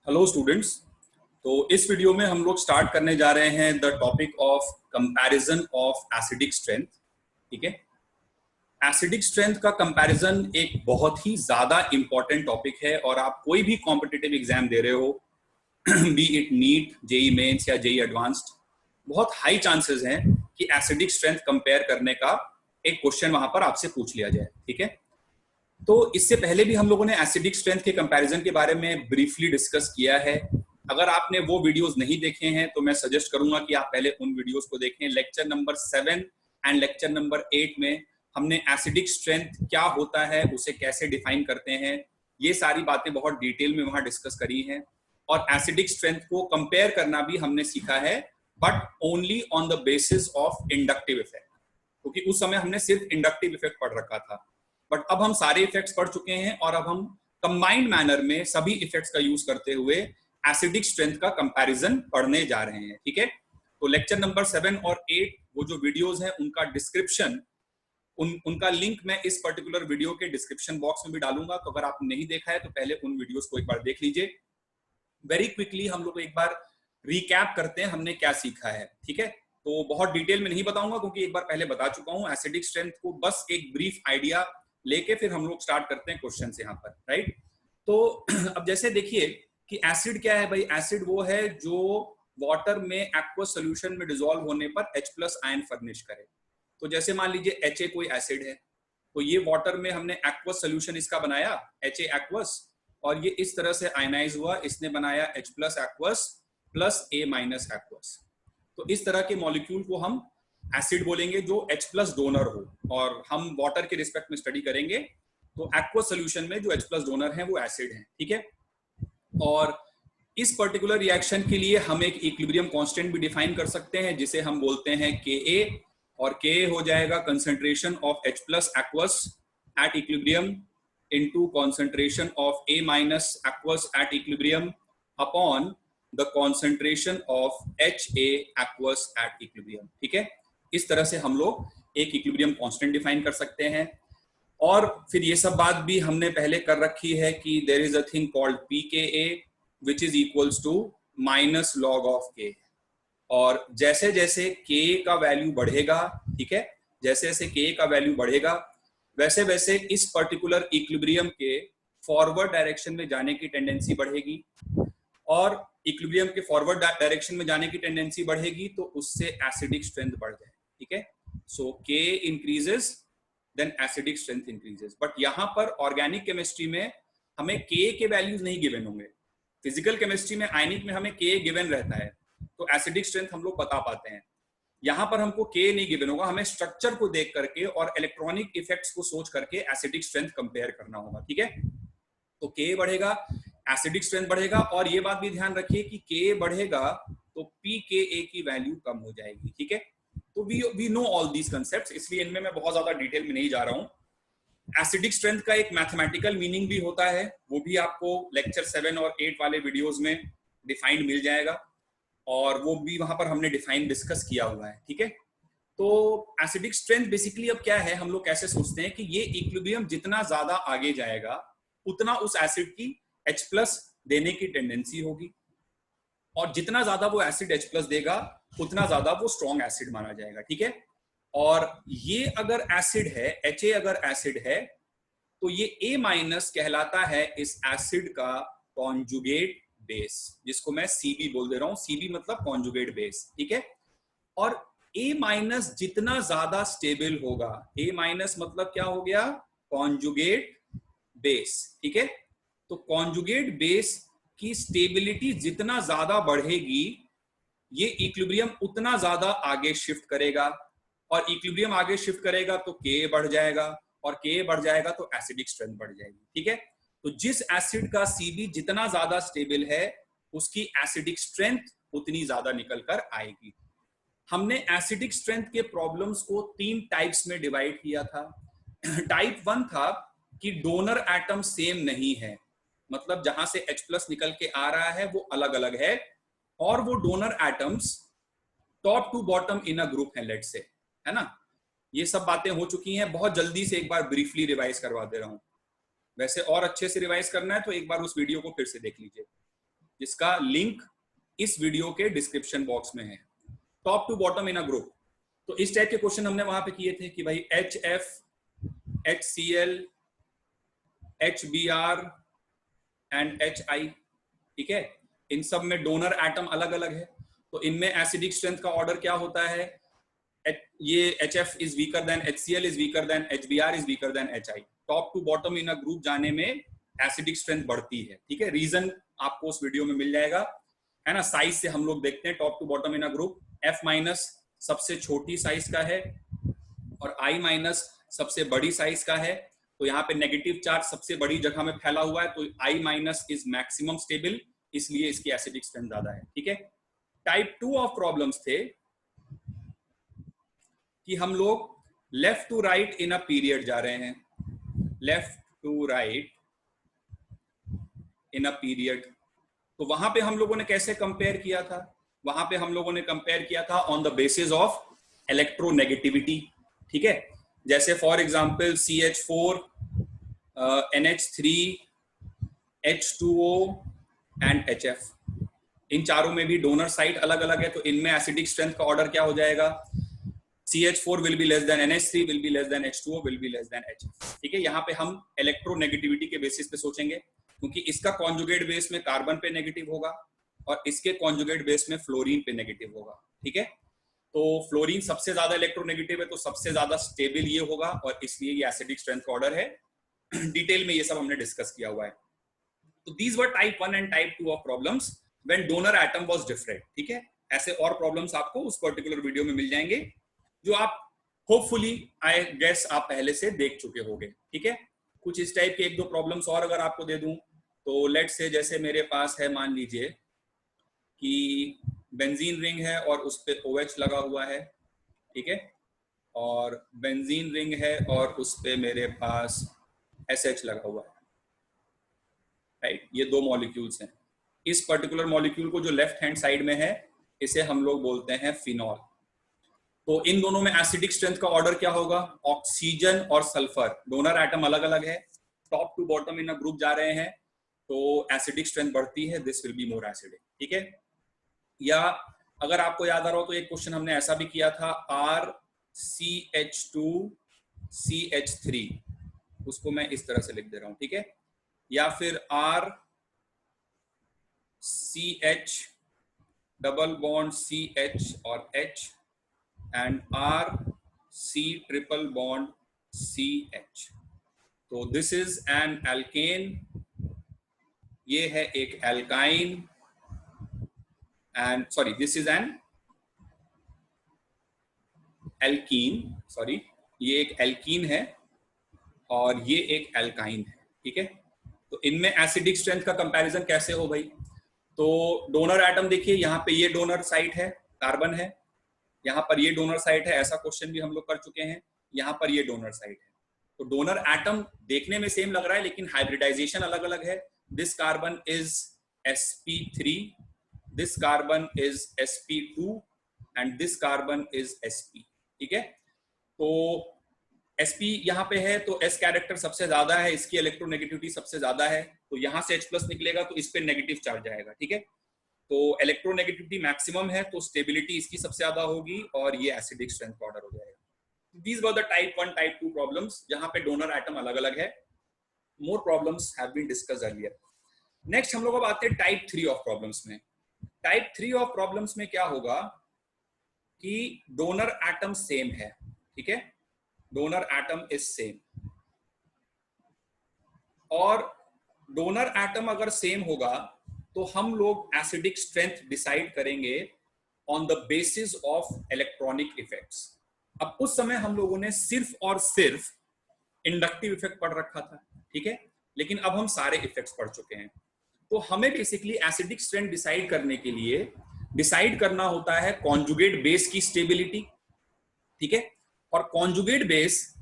Hello students. तो इस video में हम लोग स्टार्ट करने जा रहे हैं the topic of comparison of acidic strength. ठीक है, एसिडिक स्ट्रेंथ का कंपैरिजन एक बहुत ही ज्यादा इंपॉर्टेंट टॉपिक है और आप कोई भी कॉम्पिटिटिव एग्जाम दे रहे हो be it NEET, JEE Mains या जेई एडवांस्ड, बहुत हाई चांसेस हैं कि एसिडिक स्ट्रेंथ कंपेयर करने का एक क्वेश्चन वहां पर आपसे पूछ लिया जाए। ठीक है, तो इससे पहले भी हम लोगों ने एसिडिक स्ट्रेंथ के कंपैरिजन के बारे में ब्रीफली डिस्कस किया है। अगर आपने वो वीडियोस नहीं देखे हैं तो मैं सजेस्ट करूंगा कि आप पहले उन वीडियोस को देखें। Lecture number 7 and lecture number 8 में हमने एसिडिक स्ट्रेंथ क्या होता है, उसे कैसे डिफाइन करते हैं, ये सारी बातें बहुत डिटेल में वहां डिस्कस करी हैं। और एसिडिक स्ट्रेंथ को कंपेयर करना भी हमने सीखा है, but only on the basis of inductive effect, क्योंकि उस समय हमने सिर्फ इंडक्टिव इफेक्ट पढ़ रखा था। बट अब हम सारे इफेक्ट्स पढ़ चुके हैं और अब हम कंबाइंड मैनर में सभी इफेक्ट्स का यूज करते हुए एसिडिक स्ट्रेंथ का कंपैरिजन पढ़ने जा रहे हैं। ठीक है, तो लेक्चर नंबर 7 और 8 वो जो वीडियोस हैं उनका डिस्क्रिप्शन, उनका लिंक मैं इस पर्टिकुलर वीडियो के डिस्क्रिप्शन बॉक्स में भी डालूंगा। तो अगर आपने नहीं देखा है तो पहले उन वीडियोस को एक बार देख लीजिए। वेरी क्विकली हम लोग एक बार रिकैप करते हैं हमने क्या सीखा है। ठीक है, तो बहुत डिटेल में नहीं बताऊंगा क्योंकि एक बार पहले बता चुका हूं एसिडिक स्ट्रेंथ को, बस एक ब्रीफ आइडिया लेके फिर हम लोग स्टार्ट करते हैं क्वेश्चन से यहाँ पर। राइट, तो अब जैसे देखिए कि एसिड क्या है भाई। एसिड वो है जो वाटर में एक्वस सोल्यूशन में डिसॉल्व होने पर H+ आयन फर्निश करे। तो जैसे मान लीजिए Ha कोई एसिड है, तो ये वाटर में हमने एक्वस सोल्यूशन इसका बनाया Ha एक्वस, और ये इस तरह से आयनाइज हुआ, इसने बनाया H+ aqueous plus A- aqueous. तो इस तरह के मॉलिक्यूल को हम एसिड बोलेंगे जो H+ डोनर हो, और हम वाटर के रिस्पेक्ट में स्टडी करेंगे तो एक्वस सोल्यूशन में जो H+ डोनर है वो एसिड है। ठीक है, और इस पर्टिकुलर रिएक्शन के लिए हम एक इक्विलिब्रियम कांस्टेंट भी डिफाइन कर सकते हैं जिसे हम बोलते हैं Ka, और Ka हो जाएगा concentration of H+ aqueous at equilibrium into concentration of A- aqueous at equilibrium upon the concentration of Ha aqueous at equilibrium. ठीक है, इस तरह से हम लोग एक इक्विलिब्रियम कांस्टेंट डिफाइन कर सकते हैं। और फिर ये सब बात भी हमने पहले कर रखी है कि there is a thing called pKa which is equals to minus log of K। और जैसे जैसे K का वैल्यू बढ़ेगा, ठीक है, जैसे जैसे K का वैल्यू बढ़ेगा वैसे वैसे इस पर्टिकुलर इक्विलिब्रियम के फॉरवर्ड डायरेक्शन में जाने की टेंडेंसी बढ़ेगी, और इक्विलिब्रियम के फॉरवर्ड डायरेक्शन में जाने की टेंडेंसी बढ़ेगी तो उससे एसिडिक स्ट्रेंथ बढ़ जाए। ठीक है, so K increases then acidic strength increases. But यहाँ पर ऑर्गेनिक केमिस्ट्री में हमें K के वैल्यूज नहीं गिवन होंगे। फिजिकल केमिस्ट्री में, आयनिक में हमें K गिवन रहता है, तो एसिडिक स्ट्रेंथ हम लोग बता पाते हैं। यहाँ पर हमको K नहीं गिवन होगा, हमें स्ट्रक्चर को देख करके और इलेक्ट्रॉनिक इफेक्ट्स को सोच करके एसिडिक स्ट्रेंथ कंपेयर करना होगा। ठीक है, तो K बढ़ेगा, एसिडिक स्ट्रेंथ बढ़ेगा, और ये बात भी ध्यान रखिए कि K बढ़ेगा तो pKa की वैल्यू कम हो जाएगी। ठीक है, तो we know all these concepts, इसलिए इनमें मैं बहुत ज्यादा डिटेल में नहीं जा रहा हूं। एसिडिक स्ट्रेंथ का एक मैथमेटिकल मीनिंग भी होता है, वो भी आपको लेक्चर 7 और 8 वाले वीडियोस में डिफाइंड मिल जाएगा, और वो भी वहां पर हमने डिफाइन डिस्कस किया हुआ है। ठीक है, तो एसिडिक स्ट्रेंथ बेसिकली अब क्या है, हम लोग कैसे सोचते हैं कि ये इक्विलिब्रियम जितना ज्यादा आगे जाएगा उतना उस एसिड की H+ देने की टेंडेंसी होगी, और जितना ज्यादा वो एसिड H+ देगा उतना ज्यादा वो स्ट्रॉन्ग एसिड माना जाएगा। ठीक है, और ये अगर एसिड है, Ha अगर एसिड है, तो ये A- कहलाता है इस एसिड का कॉन्जुगेट बेस, जिसको मैं Cb बोल दे रहा हूं। Cb मतलब कॉन्जुगेट बेस। ठीक है, और A- जितना ज्यादा स्टेबल होगा, A- मतलब क्या हो गया, कॉन्जुगेट बेस। ठीक है, तो कॉन्जुगेट बेस की स्टेबिलिटी जितना ज्यादा बढ़ेगी ये इक्विलिब्रियम उतना ज्यादा आगे शिफ्ट करेगा, और इक्विलिब्रियम आगे शिफ्ट करेगा तो K बढ़ जाएगा, और K बढ़ जाएगा तो एसिडिक स्ट्रेंथ बढ़ जाएगी। ठीक है, तो जिस एसिड का Cb जितना ज्यादा स्टेबल है उसकी एसिडिक स्ट्रेंथ उतनी ज्यादा निकल कर आएगी। हमने एसिडिक स्ट्रेंथ के प्रॉब्लम्स को 3 टाइप्स में डिवाइड किया था। टाइप 1 था कि डोनर एटम सेम नहीं है, मतलब जहां से H+ निकल के आ रहा है वो अलग अलग है, और वो donor atoms top to bottom in a group है, लेट से, है ना। ये सब बातें हो चुकी हैं, बहुत जल्दी से एक बार ब्रीफली रिवाइज करवा दे रहा हूं। वैसे और अच्छे से रिवाइज करना है तो एक बार उस वीडियो को फिर से देख लीजिए। जिसका लिंक इस वीडियो के डिस्क्रिप्शन बॉक्स में है, top to bottom in a group. तो इस टाइप के क्वेश्चन हमने वहां पे किए थे कि भाई HF, HCl, HBr and HI, ठीक है, इन सब में डोनर एटम अलग अलग है, तो इनमें एसिडिक स्ट्रेंथ का ऑर्डर क्या होता है, ये HF is weaker than HCl is weaker than HBr is weaker than HI। Top to bottom in a group जाने में एसिडिक स्ट्रेंथ बढ़ती है, ठीक है, रीजन आपको उस वीडियो में मिल जाएगा, है ना। साइज से हम लोग देखते हैं top to bottom in a group, F- सबसे छोटी साइज का है और I- सबसे बड़ी साइज का है। तो यहाँ पे नेगेटिव चार्ज सबसे बड़ी जगह में फैला हुआ है, तो I- इज मैक्सिमम स्टेबल, इसलिए इसकी एसिडिक स्ट्रेंथ ज्यादा है, ठीक है। टाइप 2 ऑफ प्रॉब्लम्स थे कि हम लोग left to right in a period जा रहे हैं, left to right in a period. तो वहां पे हम लोगों ने कैसे कंपेयर किया था, वहां पे हम लोगों ने कंपेयर किया था on the basis of electronegativity, ठीक है। जैसे for example CH4, NH3, H2O and HF, इन चारों में भी डोनर साइट अलग अलग है, तो इनमें एसिडिक स्ट्रेंथ का ऑर्डर क्या हो जाएगा, CH4 will be less than NH3 will be less than H2O will be less than HF, ठीक है। यहाँ पे हम इलेक्ट्रोनेगेटिविटी के बेसिस पे सोचेंगे, क्योंकि इसका कॉन्जुगेट बेस में कार्बन पे नेगेटिव होगा और इसके कॉन्जुगेट बेस में फ्लोरीन पे नेगेटिव होगा, ठीक है। तो फ्लोरीन सबसे ज्यादा इलेक्ट्रोनेगेटिव है, तो सबसे ज्यादा स्टेबल ये होगा और इसलिए ये एसिडिक स्ट्रेंथ का ऑर्डर है। डिटेल में ये सब हमने डिस्कस किया हुआ है। तो these were type 1 and type 2 of problems when donor atom was different, ठीक है। ऐसे और प्रॉब्लम्स आपको उस पर्टिकुलर वीडियो में मिल जाएंगे, जो आप होपफुली आई गेस आप पहले से देख चुके होंगे, ठीक है। कुछ इस टाइप के एक दो प्रॉब्लम्स और अगर आपको दे दूं, तो लेट्स से जैसे मेरे पास है, मान लीजिए कि बेंजीन रिंग है और उस पे OH लगा हुआ है, ठीक है, और बेंजीन रिंग है और उस पे मेरे पास SH लगा हुआ है, राइट। ये दो मॉलिक्यूल्स हैं। इस पर्टिकुलर मॉलिक्यूल को जो लेफ्ट हैंड साइड में है, इसे हम लोग बोलते हैं फिनॉल। तो इन दोनों में एसिडिक स्ट्रेंथ का ऑर्डर क्या होगा, ऑक्सीजन और सल्फर, डोनर एटम अलग अलग है, top to bottom in a group जा रहे हैं, तो एसिडिक स्ट्रेंथ बढ़ती है, this will be more acidic, ठीक है। या अगर आपको याद आ रहा हो तो एक क्वेश्चन हमने ऐसा भी किया था, RCH2CH3, उसको मैं इस तरह से लिख दे रहा हूं, ठीक है, या फिर RCH डबल बॉन्ड CH और H and RC triple bond CH। तो दिस इज एन एल्केन, ये है एक alkyne, and sorry this is an alkene, sorry ये एक एल्कीन है और ये एक एल्काइन है, ठीक है। तो इनमें एसिडिक स्ट्रेंथ का कंपैरिजन कैसे हो भाई, तो डोनर एटम देखिए, यहाँ पे ये डोनर साइट है, कार्बन है, यहाँ पर ये डोनर साइट है, ऐसा क्वेश्चन भी हम लोग कर चुके हैं, यहाँ पर ये डोनर साइट है। तो डोनर एटम देखने में सेम लग रहा है, लेकिन हाइब्रिडाइजेशन अलग अलग है। This carbon is sp3, this carbon is sp2 and this carbon is sp, ठीक है। तो sp यहाँ पे है, तो s कैरेक्टर सबसे ज्यादा है, इसकी इलेक्ट्रोनेगेटिविटी सबसे ज्यादा है, तो यहाँ से H+ निकलेगा, तो इस पे नेगेटिव चार्ज जाएगा, ठीक है। तो इलेक्ट्रोनेगेटिविटी मैक्सिमम है, तो स्टेबिलिटी इसकी सबसे ज्यादा होगी और ये एसिडिक स्ट्रेंथ का ऑर्डर हो जाएगा। These were the type 1 type 2 problems, जहां पे डोनर एटम अलग अलग है। More problems have been discussed earlier. Next हम लोग अब आते हैं टाइप 3 ऑफ प्रॉब्लम्स में। टाइप 3 ऑफ प्रॉब्लम्स में क्या होगा कि डोनर एटम सेम है, ठीक है, डोनर एटम इज सेम, और डोनर एटम अगर सेम होगा तो हम लोग एसिडिक स्ट्रेंथ डिसाइड करेंगे on the basis of electronic effects. अब उस समय हम लोगों ने सिर्फ और सिर्फ इंडक्टिव इफेक्ट पढ़ रखा था, ठीक है, लेकिन अब हम सारे इफेक्ट्स पढ़ चुके हैं। तो हमें बेसिकली एसिडिक स्ट्रेंथ डिसाइड करने के लिए डिसाइड करना होता है कॉन्जुगेट बेस की स्टेबिलिटी, ठीक है। और कॉन्जुगेट बेस,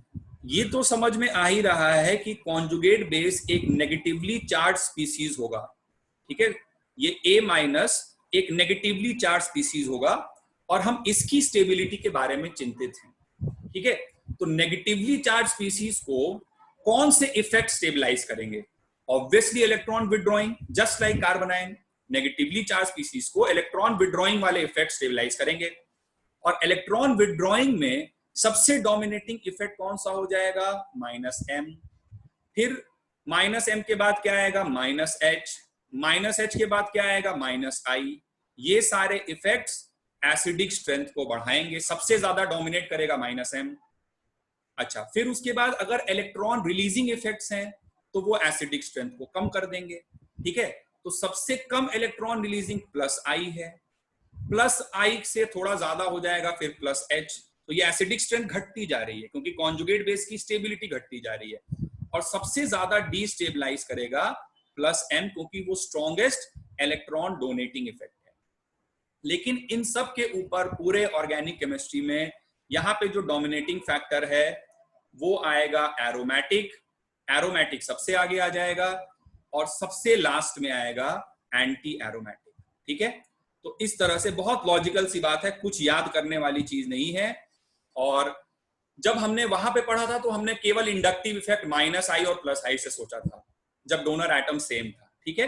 ये तो समझ में आ ही रहा है कि कॉन्जुगेट बेस एक नेगेटिवली चार्ज स्पीसीज होगा, ठीक है, ये A- एक नेगेटिवली चार्ज स्पीसीज होगा और हम इसकी स्टेबिलिटी के बारे में चिंतित हैं, ठीक है। तो नेगेटिवली चार्ज स्पीसीज को कौन से इफेक्ट स्टेबलाइज करेंगे, obviously electron withdrawing, just like carbon ion, negatively charge species को इलेक्ट्रॉन विड्रॉइंग वाले इफेक्ट स्टेबलाइज करेंगे। और इलेक्ट्रॉन विड्रॉइंग में सबसे डोमिनेटिंग इफेक्ट कौन सा हो जाएगा? -m। फिर -m के बाद क्या आएगा? -h। -h के बाद क्या आएगा? -i। ये सारे इफेक्ट्स एसिडिक स्ट्रेंथ को बढ़ाएंगे। सबसे ज्यादा डोमिनेट करेगा -m। अच्छा, फिर उसके बाद अगर इलेक्ट्रॉन रिलीजिंग इफेक्ट्स हैं तो वो एसिडिक स्ट्रेंथ को कम कर देंगे। ठीक है, तो सबसे कम इलेक्ट्रॉन रिलीजिंग +i है, +i से थोड़ा ज्यादा हो जाएगा फिर +h। तो ये एसिडिक स्ट्रेंथ घटती जा रही है क्योंकि कॉन्जुगेट बेस की स्टेबिलिटी घटती जा रही है। और सबसे ज्यादा डीस्टेबलाइज करेगा +m क्योंकि वो स्ट्रॉन्गेस्ट इलेक्ट्रॉन डोनेटिंग इफेक्ट है। लेकिन इन सब के ऊपर पूरे ऑर्गेनिक केमिस्ट्री में यहाँ पे जो डोमिनेटिंग फैक्टर है वो आएगा एरोमेटिक। एरोमेटिक सबसे आगे आ जाएगा और सबसे लास्ट में आएगा एंटी एरोमेटिक। ठीक है, तो इस तरह से बहुत लॉजिकल सी बात है, कुछ याद करने वाली चीज नहीं है। और जब हमने वहां पे पढ़ा था तो हमने केवल इंडक्टिव इफेक्ट -i और +i से सोचा था जब डोनर एटम सेम था। ठीक है,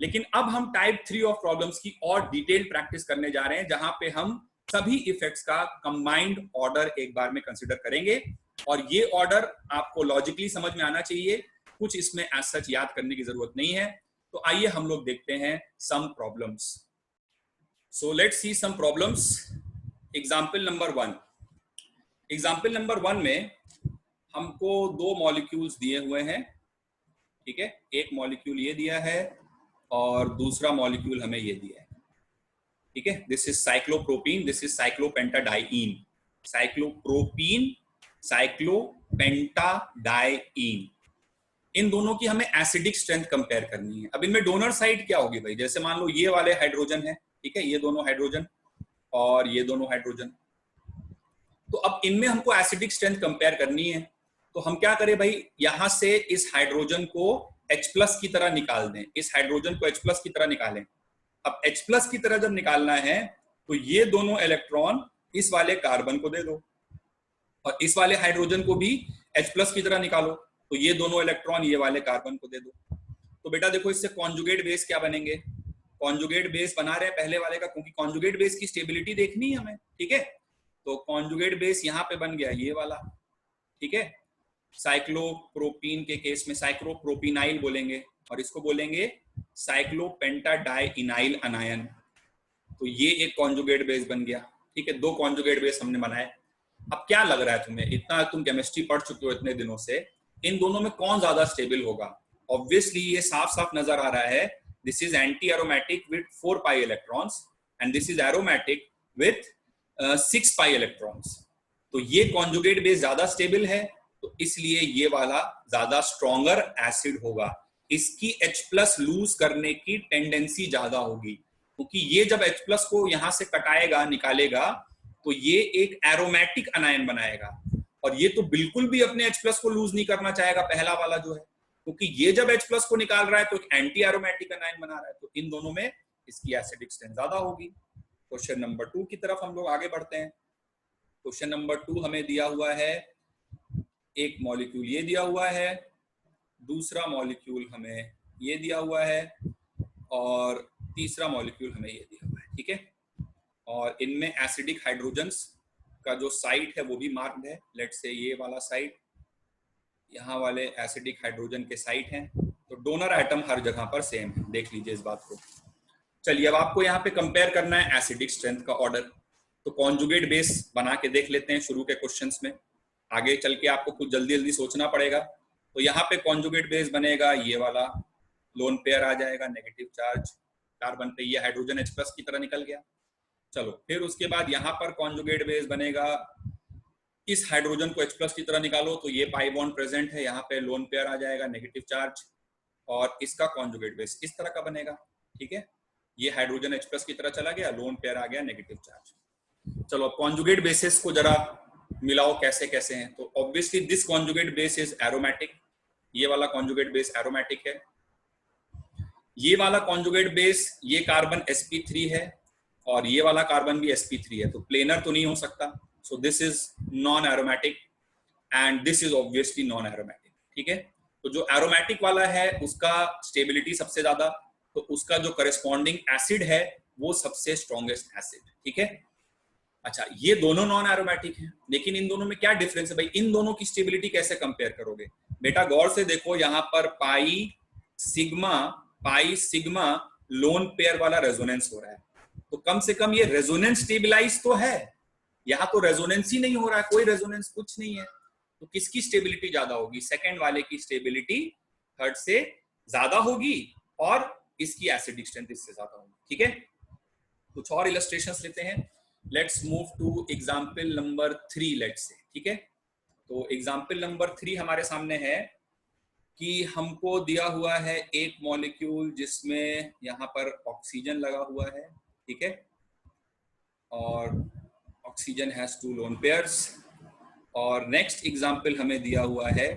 लेकिन अब हम टाइप 3 ऑफ प्रॉब्लम्स की और डिटेल प्रैक्टिस करने जा रहे हैं जहां पे हम सभी इफेक्ट्स का कंबाइंड ऑर्डर एक बार में कंसीडर करेंगे। और ये ऑर्डर आपको लॉजिकली समझ में आना चाहिए, कुछ इसमें एज सच याद करने की जरूरत नहीं है। तो आइए हम लोग देखते हैं some problems. So let's see some problems. Example number 1। Example number 1 में हमको 2 मॉलिक्यूल्स दिए हुए हैं। ठीक है, एक मॉलिक्यूल ये दिया है और दूसरा मॉलिक्यूल हमें ये दिया है। ठीक है, this is cyclopropene, this is cyclopentadiene. Cyclopropene, cyclopentadiene, इन दोनों की हमें एसिडिक स्ट्रेंथ कंपेयर करनी है। अब इनमें डोनर साइड क्या होगी भाई? जैसे मान लो ये वाले हाइड्रोजन है, ठीक है, ये दोनों हाइड्रोजन और ये दोनों हाइड्रोजन। तो अब इनमें हमको एसिडिक स्ट्रेंथ कंपेयर करनी है। तो हम क्या करें भाई, यहां से इस हाइड्रोजन को H+ की तरह निकाल दें, इस हाइड्रोजन को H+ की तरह निकालें। अब H+ की तरह जब निकालना है तो ये दोनों इलेक्ट्रॉन इस वाले कार्बन को दे दो और इस वाले हाइड्रोजन को भी H+ की तरह निकालो, तो ये दोनों इलेक्ट्रॉन ये वाले कार्बन को दे दो। तो बेटा देखो, इससे कॉन्जुगेट बेस क्या बनेंगे? कॉन्जुगेट बेस बना रहे हैं पहले वाले का, क्योंकि कॉन्जुगेट बेस की स्टेबिलिटी देखनी है हमें। ठीक है, तो कॉन्जुगेट बेस यहाँ पे बन गया ये वाला। ठीक है, साइक्लोप्रोपीन के केस में साइक्लोप्रोपीनाइल बोलेंगे और इसको बोलेंगे साइक्लोपेंटाडाइइनाइल अनायन। तो ये एक कॉन्जुगेट बेस बन गया। ठीक है, 2 कॉन्जुगेट बेस हमने बनाए। अब क्या लग रहा है तुम्हें, इतना तुम केमिस्ट्री पढ़ चुके हो इतने दिनों से, इन दोनों में कौन ज्यादा स्टेबल होगा? ऑब्वियसली ये साफ साफ नजर आ रहा है, this is anti aromatic with 4 pi electrons and this is aromatic with 6 pi electrons. तो ये कॉन्जुगेट बेस ज्यादा स्टेबल है, तो इसलिए ये वाला ज्यादा स्ट्रॉन्गर एसिड होगा। इसकी H+ लूज करने की टेंडेंसी ज्यादा होगी, क्योंकि ये जब H+ को यहां से कटाएगा, निकालेगा, तो ये एक एरोमेटिक अनायन बनाएगा। और ये तो बिल्कुल भी अपने H+ को लूज नहीं करना चाहेगा पहला वाला जो है, क्योंकि ये जब H+ को निकाल रहा है तो एक एंटी एरोमेटिक अनायन बना रहा है। तो इन दोनों में इसकी एसिडिक स्ट्रेंथ ज्यादा होगी। क्वेश्चन नंबर 2 की तरफ हम लोग आगे बढ़ते हैं। क्वेश्चन नंबर 2 हमें दिया हुआ है, एक मॉलिक्यूल ये दिया हुआ है, दूसरा मॉलिक्यूल हमें ये दिया हुआ है और तीसरा मॉलिक्यूल हमें ये दिया हुआ है। ठीक है, और इनमें एसिडिक हाइड्रोजन्स का जो साइट है वो भी मार्क्ड है। लेट्स से ये वाला साइट, यहाँ वाले एसिडिक हाइड्रोजन के साइट हैं। तो डोनर एटम हर जगह पर सेम है, देख लीजिए इस बात को। चलिए, अब आपको यहाँ पे कंपेयर करना है एसिडिक स्ट्रेंथ का ऑर्डर। तो कॉन्जुगेट बेस बना के देख लेते हैं शुरू के क्वेश्चंस में, आगे चल के आपको कुछ जल्दी जल्दी सोचना पड़ेगा। तो यहाँ पे कॉन्जुगेट बेस बनेगा ये वाला, लोन पेयर आ जाएगा, नेगेटिव चार्ज कार्बन पे, ये हाइड्रोजन H+ की तरह निकल गया। चलो, फिर उसके बाद यहाँ पर कॉन्जुगेट बेस बनेगा, इस हाइड्रोजन को H+ की तरह निकालो, तो ये पाई बॉन्ड प्रेजेंट है, यहाँ पे लोन पेयर आ जाएगा, नेगेटिव चार्ज, और इसका कॉन्जुगेट बेस इस तरह का बनेगा। ठीक है, ये हाइड्रोजन H+ की तरह चला गया, लोन पेयर आ गया, नेगेटिव चार्ज। चलो, कॉन्जुगेट बेसिस को जरा मिलाओ कैसे कैसे हैं। तो obviously this conjugate base is aromatic, ये वाला कॉन्जुगेट बेस एरोमेटिक है। ये वाला कॉन्जुगेट बेस, ये कार्बन sp3 है और ये वाला कार्बन भी sp3 है, तो प्लेनर तो नहीं हो सकता। So this is non aromatic and this is obviously non aromatic. ठीक है, तो जो एरोमेटिक वाला है उसका स्टेबिलिटी सबसे ज्यादा, तो उसका जो करस्पॉन्डिंग एसिड है वो सबसे स्ट्रॉन्गेस्ट एसिड, ठीक है। अच्छा, ये दोनों नॉन एरोमेटिक हैं, लेकिन इन दोनों में क्या डिफरेंस है भाई, इन दोनों की स्टेबिलिटी कैसे कंपेयर करोगे? बेटा गौर से देखो, यहाँ पर पाई सिग्मा लोन पेयर वाला रेजोनेंस हो रहा है, तो कम से कम ये रेजोनेंस स्टेबिलाईज तो है। यहाँ तो रेजोनेंस ही नहीं हो रहा है, कोई रेजोनेंस कुछ नहीं है, तो किसकी स्टेबिलिटी ज्यादा होगी? सेकंड वाले की स्टेबिलिटी थर्ड से ज्यादा होगी, और इसकी एसिडिक स्ट्रेंथ इससे ज्यादा होगी, ठीक है। कुछ और इलस्ट्रेशंस लेते हैं। Let's move to example number 3, let's say, ठीक है। तो एग्जाम्पल नंबर 3 हमारे सामने है कि हमको दिया हुआ है एक मॉलिक्यूल जिसमें यहाँ पर ऑक्सीजन लगा हुआ है, ठीक है, और ऑक्सीजन हैज 2 लोन पेयर्स। और नेक्स्ट एग्जाम्पल हमें दिया हुआ है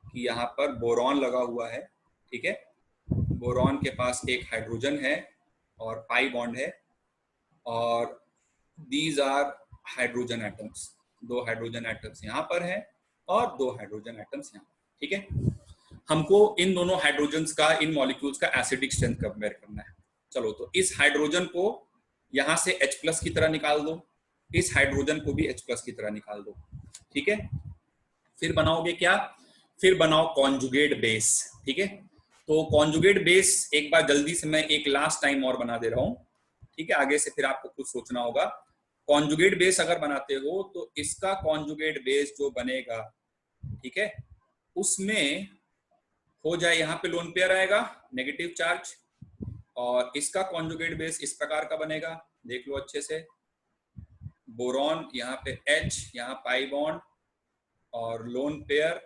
कि यहाँ पर बोरॉन लगा हुआ है, ठीक है। बोरॉन के पास एक हाइड्रोजन है और पाई बॉन्ड है, और these are hydrogen atoms, 2 hydrogen atoms यहाँ पर है और 2 हाइड्रोजन एटम्स यहाँ, ठीक है। हमको इन दोनों हाइड्रोजन्स का, इन मॉलिक्यूल्स का एसिडिक स्ट्रेंथ कंपेयर करना है। चलो, तो इस हाइड्रोजन को यहाँ से H+ की तरह निकाल दो, इस हाइड्रोजन को भी H+ की तरह निकाल दो, ठीक है। फिर बनाओगे क्या? फिर बनाओ कॉन्जुगेट बेस, ठीक है। तो कॉन्जुगेट बेस एक बार जल्दी से मैं एक लास्ट टाइम और बना दे रहा हूं, ठीक है, आगे से फिर आपको कुछ सोचना होगा। कॉन्जुगेट बेस अगर बनाते हो तो इसका कॉन्जुगेट बेस जो बनेगा, ठीक है, उसमें हो जाए, यहाँ पे लोन पेयर आएगा नेगेटिव चार्ज, और इसका कॉन्जुगेट बेस इस प्रकार का बनेगा, देख लो अच्छे से, बोरॉन यहाँ पे H, यहाँ पाई बॉन्ड और लोन पेयर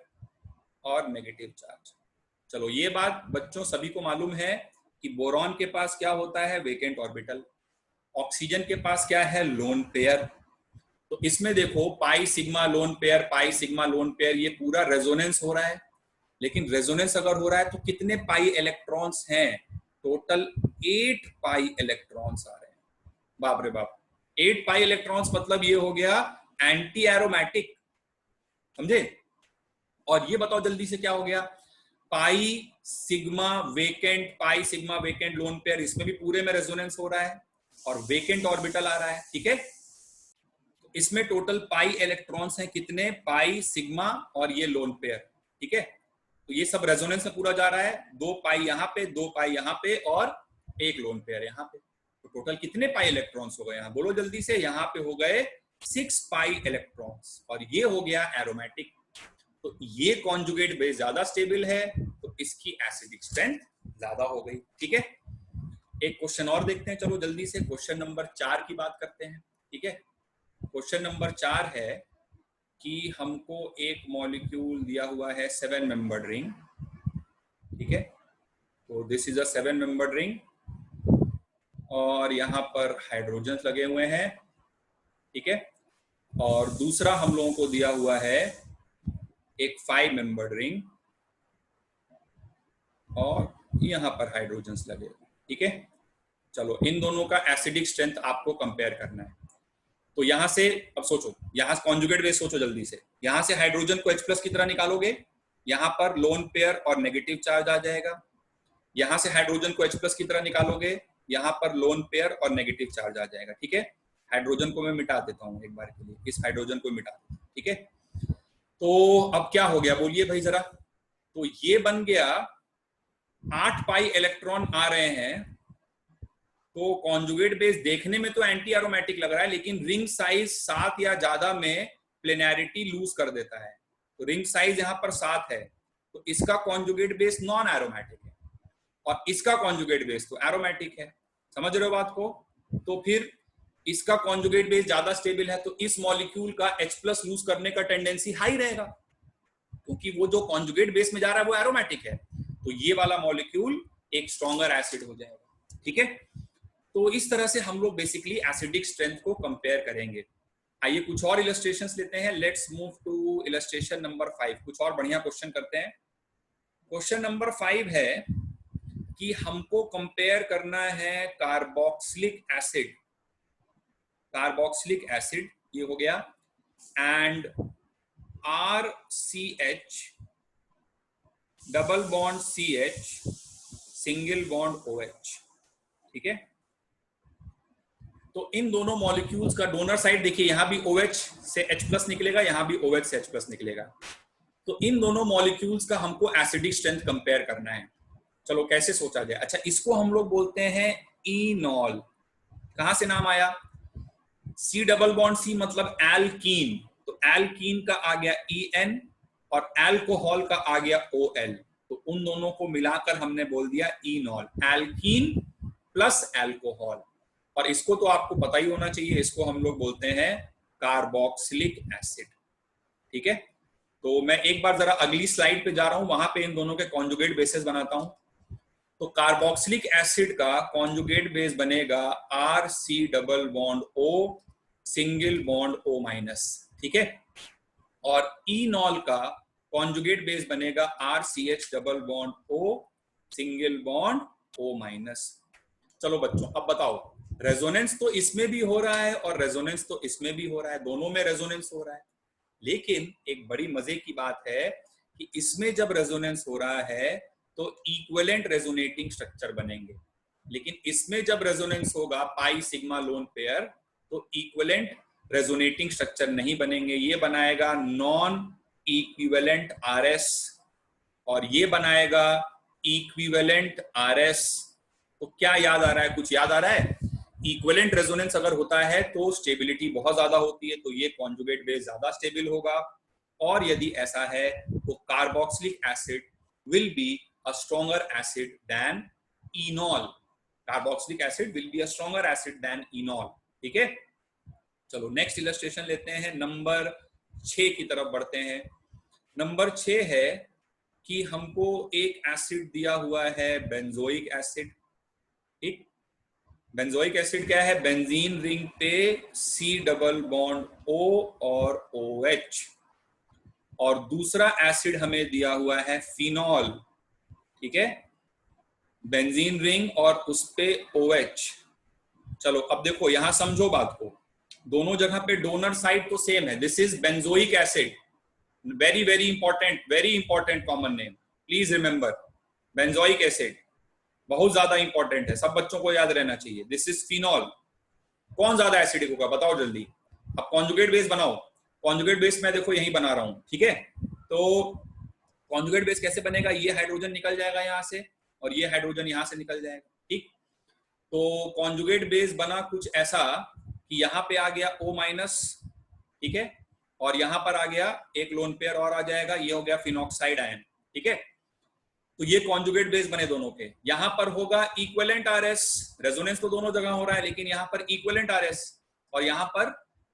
और नेगेटिव चार्ज। चलो, ये बात बच्चों सभी को मालूम है कि बोरॉन के पास क्या होता है? Vacant orbital. ऑक्सीजन के पास क्या है? Lone pair. तो इसमें देखो, pi sigma lone pair, pi sigma lone pair, ये पूरा रेजोनेंस हो रहा है, लेकिन रेजोनेंस अगर हो रहा है तो कितने पाई इलेक्ट्रॉन्स हैं? टोटल 8 पाई इलेक्ट्रॉन्स आ रहे हैं। बाप रे बाप, 8 पाई इलेक्ट्रॉन्स मतलब ये हो गया एंटी एरोमेटिक, समझे। और ये बताओ जल्दी से क्या हो गया? Pi sigma vacant lone pair, इसमें भी पूरे में रेजोनेंस हो रहा है और वेकेंट ऑर्बिटल आ रहा है, ठीक है। तो इसमें टोटल पाई इलेक्ट्रॉन्स हैं कितने? पाई सिग्मा और ये लोन पेयर, ठीक है। तो ये सब रेजोनेंस में पूरा जा रहा है, 2 पाई यहाँ पे, 2 पाई यहाँ पे और 1 लोन पेयर यहाँ पे। तो टोटल कितने पाई इलेक्ट्रॉन्स हो गए? यहाँ बोलो जल्दी से। यहाँ पे हो गए 6 पाई इलेक्ट्रॉन्स, और ये हो गया एरोमेटिक। तो ये कॉन्जुगेट बेस ज्यादा स्टेबल है, तो इसकी एसिडिक स्ट्रेंथ ज्यादा हो गई, ठीक है। एक क्वेश्चन और देखते हैं, चलो जल्दी से। क्वेश्चन नंबर 4 की बात करते हैं, ठीक है। क्वेश्चन नंबर 4 है कि हमको एक मॉलिक्यूल दिया हुआ है 7 मेंबर्ड रिंग, ठीक है। तो this is a 7 membered ring, और यहाँ पर हाइड्रोजन लगे हुए हैं, ठीक है। और दूसरा हम लोगों को दिया हुआ है एक 5 मेंबर्ड रिंग, और यहाँ पर हाइड्रोजन लगे हुए, ठीक है। चलो, इन दोनों का एसिडिक स्ट्रेंथ आपको कंपेयर करना है। तो यहां से अब सोचो, यहां से कॉन्जुगेट बेस सोचो जल्दी से। यहां से हाइड्रोजन को H+ की तरह निकालोगे, यहां पर लोन पेयर और नेगेटिव चार्ज आ जाएगा। यहां से हाइड्रोजन को H+ की तरह निकालोगे, यहां पर लोन पेयर और नेगेटिव चार्ज आ जाएगा, ठीक है। हाइड्रोजन को मैं मिटा देता हूं एक बार के लिए, इस हाइड्रोजन को मिटा देता हूं, ठीक है। तो अब क्या हो गया, बोलिए भाई जरा। तो ये बन गया 8 पाई इलेक्ट्रॉन आ रहे हैं। तो कॉन्जुगेट बेस देखने में तो एंटी एरोमेटिक लग रहा है, लेकिन रिंग साइज 7 या ज्यादा में प्लेनैरिटी लूज कर देता है। तो रिंग साइज यहाँ पर 7 है, तो इसका कॉन्जुगेट बेस नॉन एरोमेटिक है, और इसका कॉन्जुगेट बेस तो एरोमेटिक है। समझ रहे हो बात को? तो फिर इसका कॉन्जुगेट बेस ज्यादा स्टेबल है, तो इस मॉलिक्यूल का H+ लूज करने का टेंडेंसी हाई रहेगा, क्योंकि वो जो कॉन्जुगेट बेस में जा रहा है वो एरोमेटिक है। तो ये वाला मॉलिक्यूल एक स्ट्रॉन्गर एसिड हो जाएगा, ठीक है। तो इस तरह से हम लोग बेसिकली एसिडिक स्ट्रेंथ को कंपेयर करेंगे। आइए कुछ और इलस्ट्रेशंस लेते हैं। Let's move to illustration number 5। कुछ और बढ़िया क्वेश्चन करते हैं। क्वेश्चन नंबर 5 है कि हमको कंपेयर करना है कार्बोक्सिलिक एसिड, ये हो गया, and RCH double bond CH single bond OH, ठीक है। तो इन दोनों मॉलिक्यूल्स का डोनर साइड देखिए, यहां भी OH से H+ निकलेगा, यहां भी OH से H+ निकलेगा। तो इन दोनों मॉलिक्यूल्स का हमको एसिडिक स्ट्रेंथ कंपेयर करना है। चलो कैसे सोचा जाए, अच्छा इसको हम लोग बोलते हैं इनॉल। कहां से नाम आया, C डबल बॉन्ड C मतलब एल्कीन, तो एल्कीन का आ गया EN और एल्कोहल का आ गया OL, तो उन दोनों को मिलाकर हमने बोल दिया इनॉल, एल्कीन प्लस एल्कोहल। और इसको तो आपको पता ही होना चाहिए, इसको हम लोग बोलते हैं कार्बोक्सिलिक एसिड, ठीक है। तो मैं एक बार जरा अगली स्लाइड पे जा रहा हूं, वहां पे इन दोनों के कॉन्जुगेट बेसेस बनाता हूं। तो कार्बोक्सिलिक एसिड का कॉन्जुगेट बेस बनेगा RC double bond O single bond O-, ठीक है। और इनॉल का कॉन्जुगेट बेस बनेगा RCH double bond O single bond O-। चलो बच्चों अब बताओ, रेजोनेंस तो इसमें भी हो रहा है और रेजोनेंस तो इसमें भी हो रहा है, दोनों में रेजोनेंस हो रहा है। लेकिन एक बड़ी मजे की बात है कि इसमें जब रेजोनेंस हो रहा है तो इक्विवेलेंट रेजोनेटिंग स्ट्रक्चर बनेंगे, लेकिन इसमें जब रेजोनेंस होगा पाई सिग्मा लोन पेयर तो इक्विवेलेंट रेजोनेटिंग स्ट्रक्चर नहीं बनेंगे, ये बनाएगा नॉन इक्विवेलेंट RS और ये बनाएगा इक्विवेलेंट RS। तो क्या याद आ रहा है, कुछ याद आ रहा है, इक्विवेलेंट रेजोनेंस अगर होता है तो स्टेबिलिटी बहुत ज्यादा होती है, तो ये कॉन्जुगेट बेस ज्यादा स्टेबल होगा। और यदि ऐसा है तो carboxylic acid will be a stronger acid than enol, carboxylic acid will be a stronger acid than enol, ठीक है। चलो नेक्स्ट इलस्ट्रेशन लेते हैं, नंबर 6 की तरफ बढ़ते हैं। नंबर 6 है कि हमको एक एसिड दिया हुआ है बेंजोइक एसिड, ठीक। बेंजोइक एसिड क्या है, बेंजीन रिंग पे C डबल बॉन्ड O और OH, और दूसरा एसिड हमें दिया हुआ है फिनॉल, ठीक है, बेंजीन रिंग और उस पे OH। चलो अब देखो यहां समझो बात को, दोनों जगह पे डोनर साइड तो सेम है, this is benzoic acid, very very important common name, please remember benzoic acid बहुत ज्यादा इंपॉर्टेंट है, सब बच्चों को याद रहना चाहिए। दिस इज फिनॉल, कौन ज्यादा एसिडिक होगा बताओ जल्दी। अब कॉन्जुगेट बेस बनाओ, कॉन्जुगेट बेस मैं देखो यही बना रहा हूं, ठीक है। तो कॉन्जुगेट बेस कैसे बनेगा, ये हाइड्रोजन निकल जाएगा यहां से और ये हाइड्रोजन यहां से निकल जाएगा, ठीक। तो कॉन्जुगेट बेस बना कुछ ऐसा कि यहाँ पे आ गया O-, ठीक है, और यहां पर आ गया एक लोन पेयर और आ जाएगा, ये हो गया फिनॉक्साइड आयन, ठीक है। तो ये कॉन्जुगेट बेस बने दोनों के, यहां पर होगा इक्विवेलेंट RS, रेजोनेंस तो दोनों जगह हो रहा है लेकिन यहां पर इक्विवेलेंट RS, और यहां पर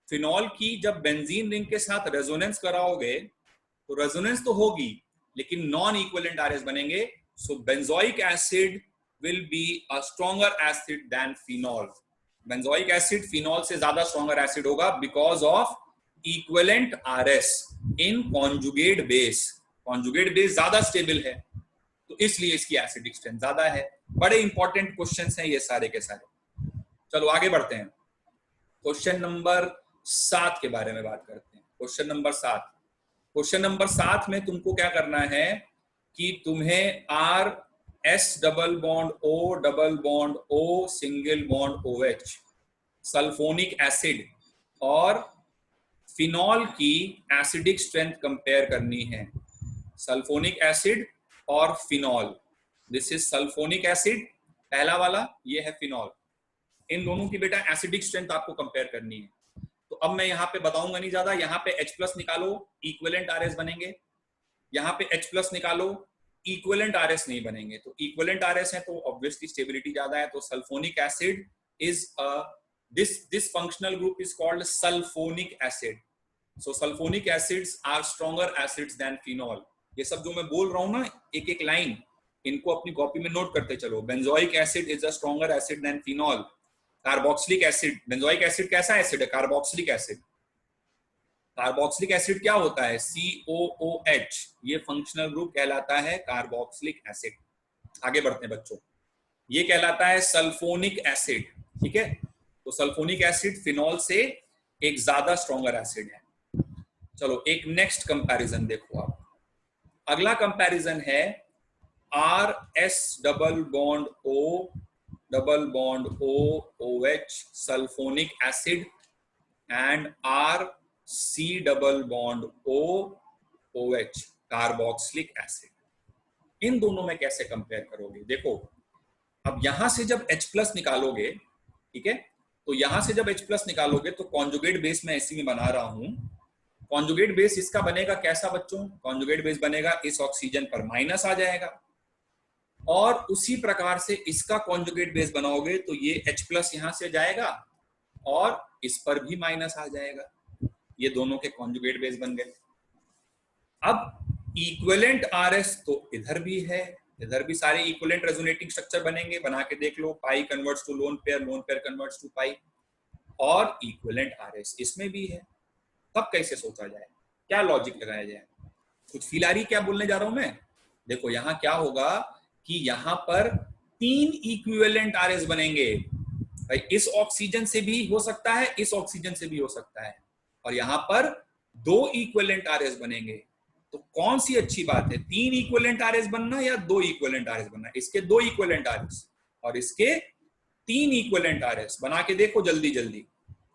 फिनॉल की जब बेंजीन रिंग के साथ रेजोनेंस कराओगे तो रेजोनेंस तो होगी लेकिन नॉन इक्विवेलेंट RS बनेंगे। So benzoic acid will be a stronger acid than phenol, benzoic acid phenol से ज्यादा स्ट्रॉन्गर एसिड होगा because of equivalent RS in conjugate base, conjugate base ज्यादा स्टेबल है तो इसलिए इसकी एसिडिक स्ट्रेंथ ज्यादा है। बड़े इंपॉर्टेंट क्वेश्चंस हैं ये सारे के सारे। चलो आगे बढ़ते हैं, क्वेश्चन नंबर 7 के बारे में बात करते हैं। क्वेश्चन नंबर 7, क्वेश्चन नंबर 7 में तुमको क्या करना है कि तुम्हें RS double bond O double bond O single bond OH sulphonic acid और फिनॉल की एसिडिक स्ट्रेंथ कंपेयर करनी है। सल्फोनिक एसिड और phenol, this is sulphonic acid पहला वाला, ये है फिनॉल, इन दोनों की बेटा एसिडिक स्ट्रेंथ आपको कंपेयर करनी है। तो अब मैं यहाँ पे बताऊंगा नहीं ज्यादा, यहाँ पे H+ निकालो इक्विवेलेंट RS बनेंगे, यहाँ पे H+ निकालो इक्विवेलेंट RS नहीं बनेंगे, तो इक्विवेलेंट RS है तो ऑब्वियसली स्टेबिलिटी ज्यादा है, तो sulphonic acid is this functional group is called sulfonic acid. So sulfonic acids are stronger acids than phenol. ये सब जो मैं बोल रहा हूँ ना एक एक लाइन, इनको अपनी कॉपी में नोट करते चलो। Benzoic acid is a stronger acid than phenol. Carboxylic acid, benzoic acid कैसा एसिड है, कार्बोक्सिलिक एसिड। कार्बोक्सिलिक एसिड क्या होता है, COOH, ये फंक्शनल ग्रुप कहलाता है कार्बोक्सिलिक एसिड। आगे बढ़ते हैं बच्चों, ये कहलाता है सल्फोनिक एसिड, ठीक है। तो सल्फोनिक एसिड फिनॉल से एक ज्यादा स्ट्रॉन्गर एसिड है। चलो एक नेक्स्ट कंपैरिजन देखो आप, अगला कंपैरिजन है R S double bond O double bond OH sulfonic acid and R C double bond OH carboxylic acid, इन दोनों में कैसे कंपेयर करोगे? देखो अब यहां से जब H+ निकालोगे, ठीक है, तो यहां से जब H+ निकालोगे तो कॉन्जुगेट बेस में ऐसे में बना रहा हूं, कॉन्जुगेट बेस इसका बनेगा कैसा बच्चों? कॉन्जुगेट बेस बनेगा इस ऑक्सीजन पर माइनस आ जाएगा, और उसी प्रकार से इसका कॉन्जुगेट बेस बनाओगे तो ये H+ यहां से जाएगा और इस पर भी माइनस आ जाएगा, ये दोनों के कॉन्जुगेट बेस बन गए। अब इक्विवेलेंट RS तो इधर भी है, इधर भी सारे इक्विवेलेंट रेजोनेटिंग स्ट्रक्चर बनेंगे, बना के देख लो, pi converts to lone pair converts to pi, और इक्विवेलेंट RS इसमें भी है। तब कैसे सोचा जाए, क्या लॉजिक लगाया जाए? कुछ फील आ रही क्या बोलने जा रहा हूं मैं? देखो यहां क्या होगा कि यहां पर 3 इक्विवेलेंट RS बनेंगे भाई, इस ऑक्सीजन से भी हो सकता है, इस ऑक्सीजन से भी हो सकता है, और यहां पर 2 इक्विवेलेंट RS बनेंगे। तो कौन सी अच्छी बात है, 3 इक्विवेलेंट RS बनना या 2 इक्विवेलेंट RS बनना? इसके 2 इक्विवेलेंट RS और इसके 3 इक्विवेलेंट RS बना के देखो जल्दी जल्दी,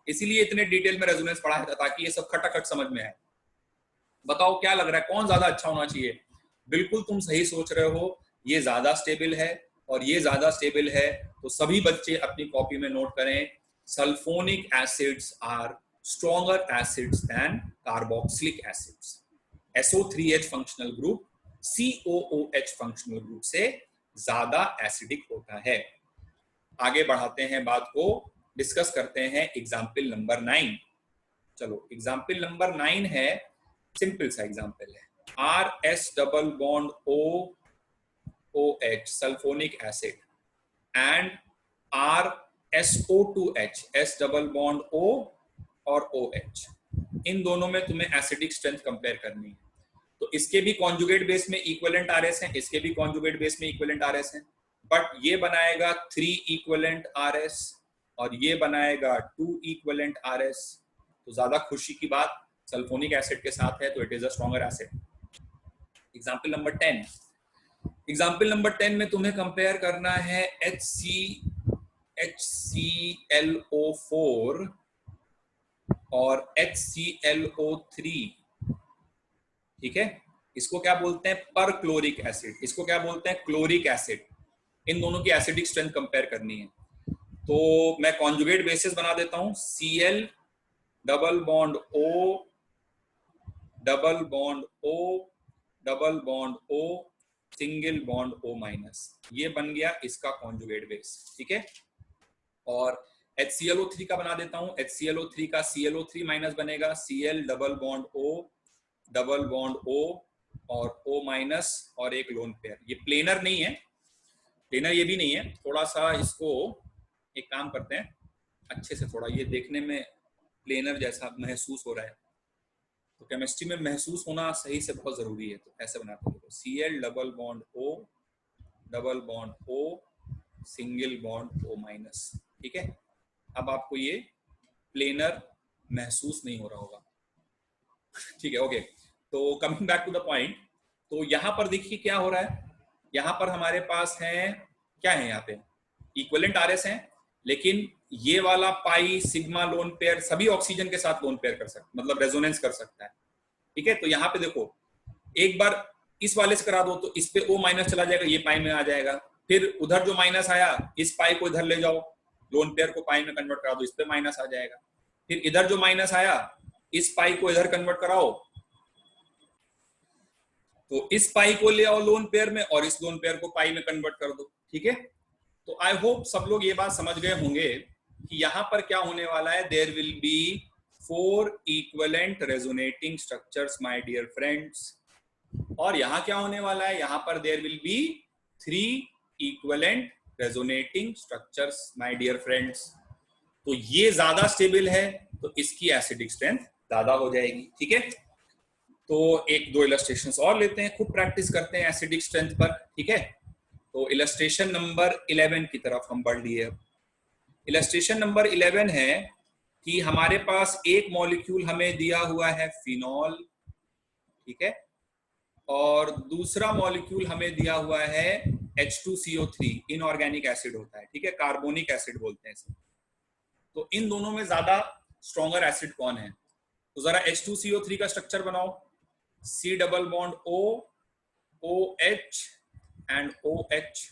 इसीलिए इतने डिटेल में रेजोनेंस पढ़ाया था ताकि ये सब खटाखट समझ में आए। बताओ क्या लग रहा है, कौन ज्यादा अच्छा होना चाहिए? बिल्कुल तुम सही सोच रहे हो, ये ज्यादा स्टेबल है और ये ज्यादा स्टेबल है। तो सभी बच्चे अपनी कॉपी में नोट करें, sulphonic acids are stronger acids than carboxylic acids. SO3H functional group COOH functional group से ज्यादा एसिडिक होता है। आगे बढ़ाते हैं बात को, डिस्कस करते हैं एग्जाम्पल नंबर 9। चलो एग्जाम्पल नंबर 9 है, सिंपल सा एग्जाम्पल है, RS double bond OH sulphonic acid and RSO2H S double bond O और OH, इन दोनों में तुम्हें एसिडिक स्ट्रेंथ कंपेयर करनी है। तो इसके भी कॉन्जुगेट बेस में इक्विवेलेंट RS हैं, इसके भी कॉन्जुगेट बेस में इक्विवेलेंट RS हैं, बट ये बनाएगा 3 इक्विवेलेंट RS और ये बनाएगा 2 इक्विवेलेंट RS। तो ज्यादा खुशी की बात सल्फोनिक एसिड के साथ है, तो it is a stronger acid. Example number 10, example number 10 में तुम्हें कंपेयर करना है HClO4 और HClO3, ठीक है, इसको क्या बोलते हैं? पर क्लोरिक एसिड, इसको क्या बोलते हैं? Chloric acid. इन दोनों की एसिडिक स्ट्रेंथ कंपेयर करनी है, तो मैं कॉन्जुगेट बेसिस बना देता हूं, Cl double bond O double bond O double bond O single bond O minus, ये बन गया इसका कॉन्जुगेट बेस, ठीक है। और HClO3 का बना देता हूं, HClO3 का ClO3 माइनस बनेगा, Cl double bond O double bond O और O माइनस और एक लोन पेयर। ये प्लेनर नहीं है, प्लेनर ये भी नहीं है, थोड़ा सा इसको एक काम करते हैं अच्छे से, थोड़ा ये देखने में प्लेनर जैसा महसूस हो रहा है, तो केमिस्ट्री में महसूस होना सही से बहुत जरूरी है। तो ऐसे बनाते हैं, Cl double bond O double bond O single bond O minus, ठीक है। अब आपको ये प्लेनर महसूस नहीं हो रहा होगा, ठीक है, ओके। तो coming back to the point, तो यहां पर देखिए क्या हो रहा है, यहां पर हमारे पास है क्या है, यहाँ पे इक्विवेलेंट RS है, लेकिन ये वाला पाई सिग्मा लोन पेयर सभी ऑक्सीजन के साथ लोन पेयर कर सकता, मतलब रेजोनेंस कर सकता है, ठीक है। तो यहाँ पे देखो, एक बार इस वाले से करा दो तो इस पे O माइनस चला जाएगा, ये पाई में आ जाएगा, फिर उधर जो माइनस आया इस पाई को इधर ले जाओ, लोन पेयर को पाई में कन्वर्ट करा दो, इस पे माइनस आ जाएगा, फिर इधर जो माइनस आया इस पाई को इधर कन्वर्ट कराओ, तो इस पाई को ले आओ लोन पेयर में और इस लोन पेयर को पाई में कन्वर्ट कर दो, ठीक है। तो आई होप सब लोग ये बात समझ गए होंगे कि यहां पर क्या होने वाला है, there will be 4 equivalent resonating structures my dear friends, और यहां क्या होने वाला है, यहां पर there will be 3 equivalent resonating structures my dear friends. तो ये ज्यादा स्टेबल है तो इसकी एसिडिक स्ट्रेंथ ज्यादा हो जाएगी, ठीक है। तो एक दो इलस्ट्रेशंस और लेते हैं, खूब प्रैक्टिस करते हैं एसिडिक स्ट्रेंथ पर, ठीक है। तो इलस्ट्रेशन नंबर 11 की तरफ हम बढ़ लिए। इलस्ट्रेशन नंबर 11 है कि हमारे पास एक मॉलिक्यूल हमें दिया हुआ है फिनॉल, ठीक है, और दूसरा मॉलिक्यूल हमें दिया हुआ है H2CO3, इनऑर्गेनिक एसिड होता है, ठीक है, कार्बोनिक एसिड बोलते हैं इसे। तो इन दोनों में ज्यादा स्ट्रॉन्गर एसिड कौन है? तो जरा H2CO3 का स्ट्रक्चर बनाओ, C double bond O, OH and OH,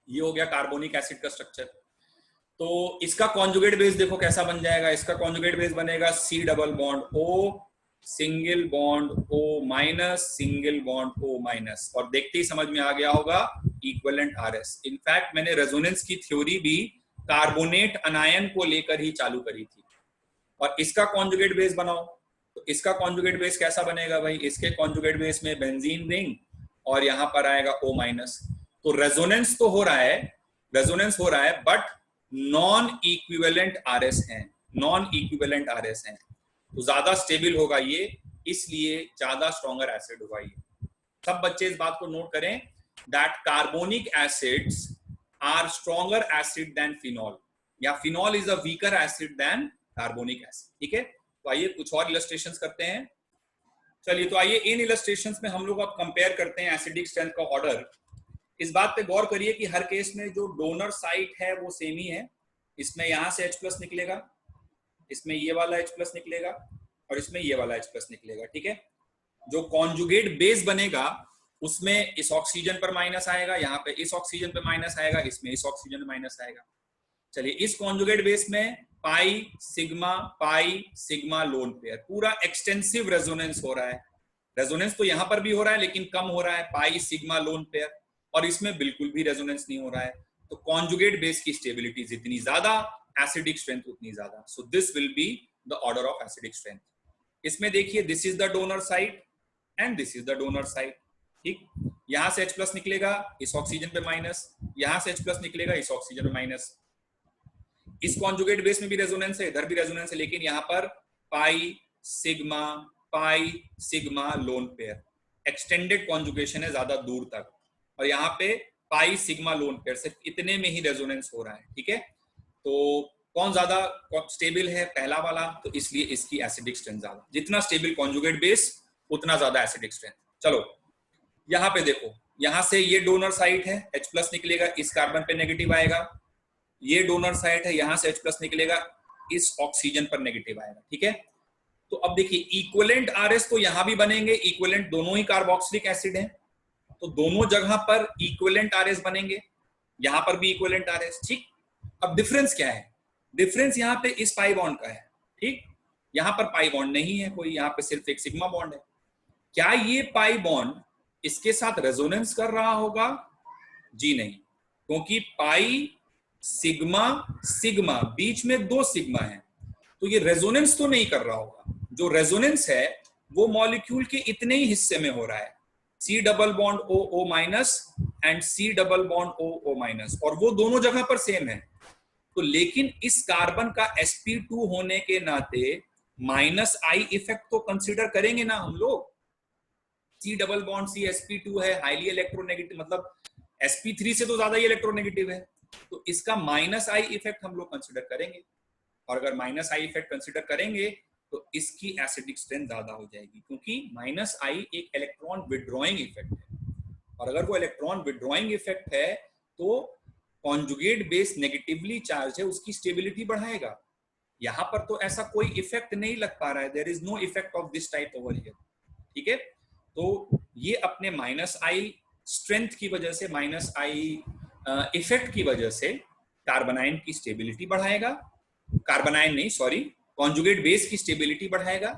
ये हो गया कार्बोनिक एसिड का स्ट्रक्चर। तो इसका कॉन्जुगेट बेस देखो कैसा बन जाएगा, इसका कॉन्जुगेट बेस बनेगा C double bond O, single bond O minus, single bond O minus, और देखते ही समझ में आ गया होगा इक्विवेलेंट RS। इनफैक्ट मैंने रेजोनेंस की थ्योरी भी कार्बोनेट अनायन को लेकर ही चालू करी थी। और इसका कॉन्जुगेट बेस बनाओ, तो इसका कॉन्जुगेट बेस कैसा बनेगा भाई, इसके कॉन्जुगेट बेस में बेंजीन रिंग और यहां पर आएगा O माइनस। तो रेजोनेंस तो हो रहा है, रेजोनेंस हो रहा है, बट नॉन इक्विवेलेंट RS है, नॉन इक्विवेलेंट RS है, तो ज्यादा स्टेबल होगा ये, इसलिए ज्यादा स्ट्रॉन्गर एसिड होगा ये। सब बच्चे इस बात को नोट करें that carbonic acids are stronger acid than phenol, या phenol is a weaker acid than carbonic acid, ठीक है। तो आइए कुछ और इलस्ट्रेशंस करते हैं। चलिए, तो आइए इन इलस्ट्रेशंस में हम लोग अब कंपेयर करते हैं एसिडिक स्ट्रेंथ का ऑर्डर। इस बात पे गौर करिए कि हर केस में जो डोनर साइट है वो सेम ही है। इसमें यहां से H+ निकलेगा, इसमें ये वाला H+ निकलेगा, और इसमें ये वाला H+ निकलेगा, ठीक है। जो कॉन्जुगेट बेस बनेगा उसमें इस ऑक्सीजन पर माइनस आएगा, यहाँ पे इस ऑक्सीजन पे माइनस आएगा, इसमें इस ऑक्सीजन में माइनस आएगा। चलिए, इस कॉन्जुगेट बेस में पाई सिग्मा लोन पेयर, पूरा एक्सटेंसिव रेजोनेंस हो रहा है। रेजोनेंस तो यहां पर भी हो रहा है लेकिन कम हो रहा है, पाई सिग्मा लोन पेयर, और इसमें बिल्कुल भी रेजोनेंस नहीं हो रहा है। तो कॉन्जुगेट बेस की स्टेबिलिटी जितनी ज्यादा, एसिडिक स्ट्रेंथ उतनी ज्यादा। So this will be the order of acidic strength. इसमें देखिए, this is the donor side and this is the donor side, ठीक। यहां से H+ निकलेगा, इस ऑक्सीजन पे माइनस, यहां से H+ निकलेगा, इस ऑक्सीजन पे माइनस। इस कॉन्जुगेट बेस में भी रेजोनेंस है, इधर भी रेजोनेंस है, लेकिन यहाँ पर pi sigma lone pair, extended conjugation है ज्यादा दूर तक, और यहाँ पे पाई सिग्मा लोन पेयर, सिर्फ इतने में ही रेजोनेंस हो रहा है, ठीक है। तो कौन ज्यादा स्टेबल है, पहला वाला, तो इसलिए इसकी एसिडिक स्ट्रेंथ ज्यादा। जितना स्टेबल कॉन्जुगेट बेस उतना ज्यादा एसिडिक स्ट्रेंथ। चलो यहाँ पे देखो, यहाँ से ये डोनर साइट है, H+ निकलेगा, इस कार्बन पे नेगेटिव आएगा, ये डोनर साइट है, यहां से H+ निकलेगा, इस ऑक्सीजन पर नेगेटिव आएगा, ठीक है। तो अब देखिए, इक्विवेलेंट RS तो यहां भी बनेंगे, इक्विवेलेंट दोनों ही कार्बोक्सिलिक एसिड हैं, तो दोनों जगह पर इक्विवेलेंट RS बनेंगे, यहां पर भी इक्विवेलेंट RS, ठीक। अब डिफरेंस क्या है? डिफरेंस यहाँ पे इस पाई बॉन्ड का है, ठीक। यहाँ पर पाई बॉन्ड नहीं है कोई, यहाँ पे सिर्फ एक सिग्मा बॉन्ड है। क्या ये पाई बॉन्ड इसके साथ रेजोनेंस कर रहा होगा? जी नहीं, क्योंकि पाई सिग्मा बीच में दो सिग्मा है, तो ये रेजोनेंस तो नहीं कर रहा होगा। जो रेजोनेंस है वो मॉलिक्यूल के इतने ही हिस्से में हो रहा है, C double bond O minus and C double bond O minus, और वो दोनों जगह पर सेम है। तो लेकिन इस कार्बन का sp2 होने के नाते -I इफेक्ट तो कंसीडर करेंगे ना हम लोग। C double bond C sp2 है, हाईली इलेक्ट्रोनेगेटिव, मतलब sp3 से तो ज्यादा ही इलेक्ट्रोनेगेटिव है, तो इसका -I इफेक्ट हम लोग कंसीडर करेंगे। और अगर -I इफेक्ट कंसीडर करेंगे तो इसकी एसिडिक स्ट्रेंथ ज्यादा हो जाएगी, क्योंकि -I एक इलेक्ट्रॉन विड्रॉइंग इफेक्ट है, और अगर वो इलेक्ट्रॉन विड्रॉइंग इफेक्ट है तो कॉन्जुगेट बेस नेगेटिवली चार्ज है, उसकी स्टेबिलिटी बढ़ाएगा। यहां पर तो ऐसा कोई इफेक्ट नहीं लग पा रहा है, there is no effect of this type over here, ठीक है। तो ये अपने -I स्ट्रेंथ की वजह से, -I इफेक्ट की वजह से कार्बनाइन की स्टेबिलिटी बढ़ाएगा, कार्बनाइन नहीं सॉरी, कॉन्जुगेट बेस की स्टेबिलिटी बढ़ाएगा,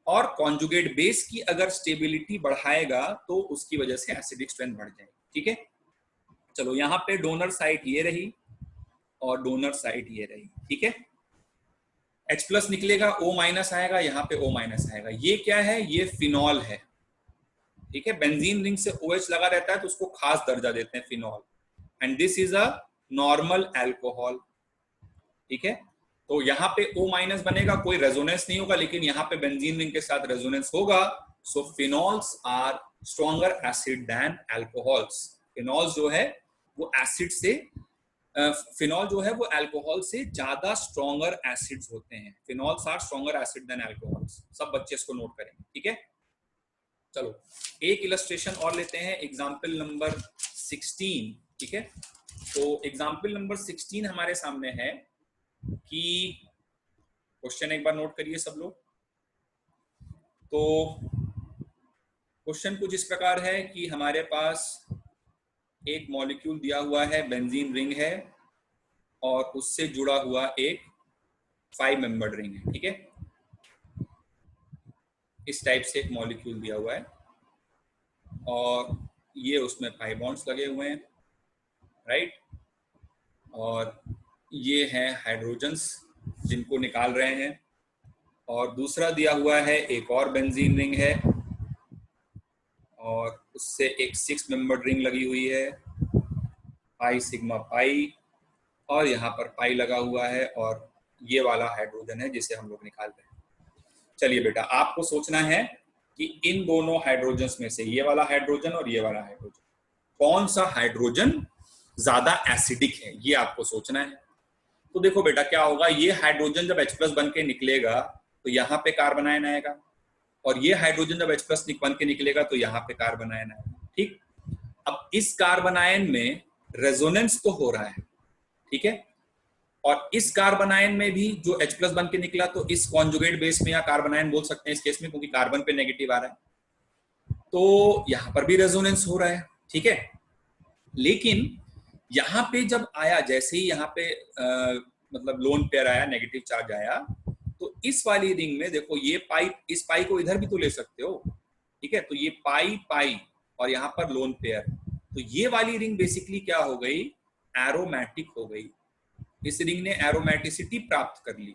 और कॉन्जुगेट बेस की अगर स्टेबिलिटी बढ़ाएगा तो उसकी वजह से एसिडिक स्ट्रेंथ बढ़ जाएगी, ठीक है। चलो, यहाँ पे डोनर साइट ये रही और डोनर साइट ये रही, ठीक है। H+ निकलेगा, O- आएगा, यहाँ पे O- आएगा। ये क्या है? ये फिनॉल है, ठीक है। बेंजीन रिंग से OH लगा रहता है तो उसको खास दर्जा देते हैं phenol, and this is a normal alcohol, ठीक है। तो यहाँ पे O- बनेगा, कोई रेजोनेंस नहीं होगा, लेकिन यहाँ पे बेंजीन रिंग के साथ रेजोनेंस होगा। So phenols are stronger acid than alcohols. Phenol जो है वो एसिड से, फिनॉल जो है वो अल्कोहल से ज्यादा स्ट्रॉन्गर एसिड्स होते हैं। Phenols are stronger acid than alcohols. सब बच्चे इसको नोट करेंगे, ठीक है। चलो एक इलस्ट्रेशन और लेते हैं, एग्जाम्पल नंबर 16। ठीक है, तो एग्जाम्पल नंबर 16 हमारे सामने है कि क्वेश्चन एक बार नोट करिए सब लोग। तो क्वेश्चन कुछ इस प्रकार है कि हमारे पास एक मॉलिक्यूल दिया हुआ है, बेंजीन रिंग है, और उससे जुड़ा हुआ एक 5 मेंबर्ड रिंग है। ठीक है, इस टाइप से एक मॉलिक्यूल दिया हुआ है और ये उसमें 5 बॉन्ड्स लगे हुए हैं, राइट। और ये हैं हाइड्रोजन्स जिनको निकाल रहे हैं, और दूसरा दिया हुआ है एक और बेंजीन रिंग है और उससे एक 6 मेंबर्ड रिंग लगी हुई है, पाई सिग्मा पाई, और यहाँ पर पाई लगा हुआ है, और ये वाला हाइड्रोजन है जिसे हम लोग निकाल रहे हैं। चलिए बेटा, आपको सोचना है कि इन दोनों हाइड्रोजन्स में से ये वाला हाइड्रोजन और ये वाला हाइड्रोजन, कौन सा हाइड्रोजन ज्यादा एसिडिक है, ये आपको सोचना है। तो देखो बेटा क्या होगा, ये हाइड्रोजन जब H+ बन के निकलेगा तो यहाँ पे कार्बन आयन आएगा, और ये हाइड्रोजन जब H+ बन के निकलेगा तो यहाँ पे कार्बन आयन आएगा। ठीक, अब इस कार्बन आयन में रेजोनेंस तो हो रहा है, ठीक है, और इस कार्बन आयन में भी जो H+ बन के निकला, तो इस कॉन्जुगेट बेस में या कार्बन आयन बोल सकते हैं इस केस में, क्योंकि कार्बन पे नेगेटिव आ रहा है, तो यहां पर भी रेजोनेंस हो रहा है। ठीक है, लेकिन यहां पे जब आया, जैसे ही यहाँ पे मतलब लोन पेयर आया, नेगेटिव चार्ज आया, तो इस वाली रिंग में देखो ये पाई, इस पाई को इधर भी तो ले सकते हो। ठीक है, तो ये पाई पाई और यहाँ पर लोन पेयर, तो ये वाली रिंग बेसिकली क्या हो गई, एरोमेटिक हो गई। इस रिंग ने एरोमेटिसिटी प्राप्त कर ली,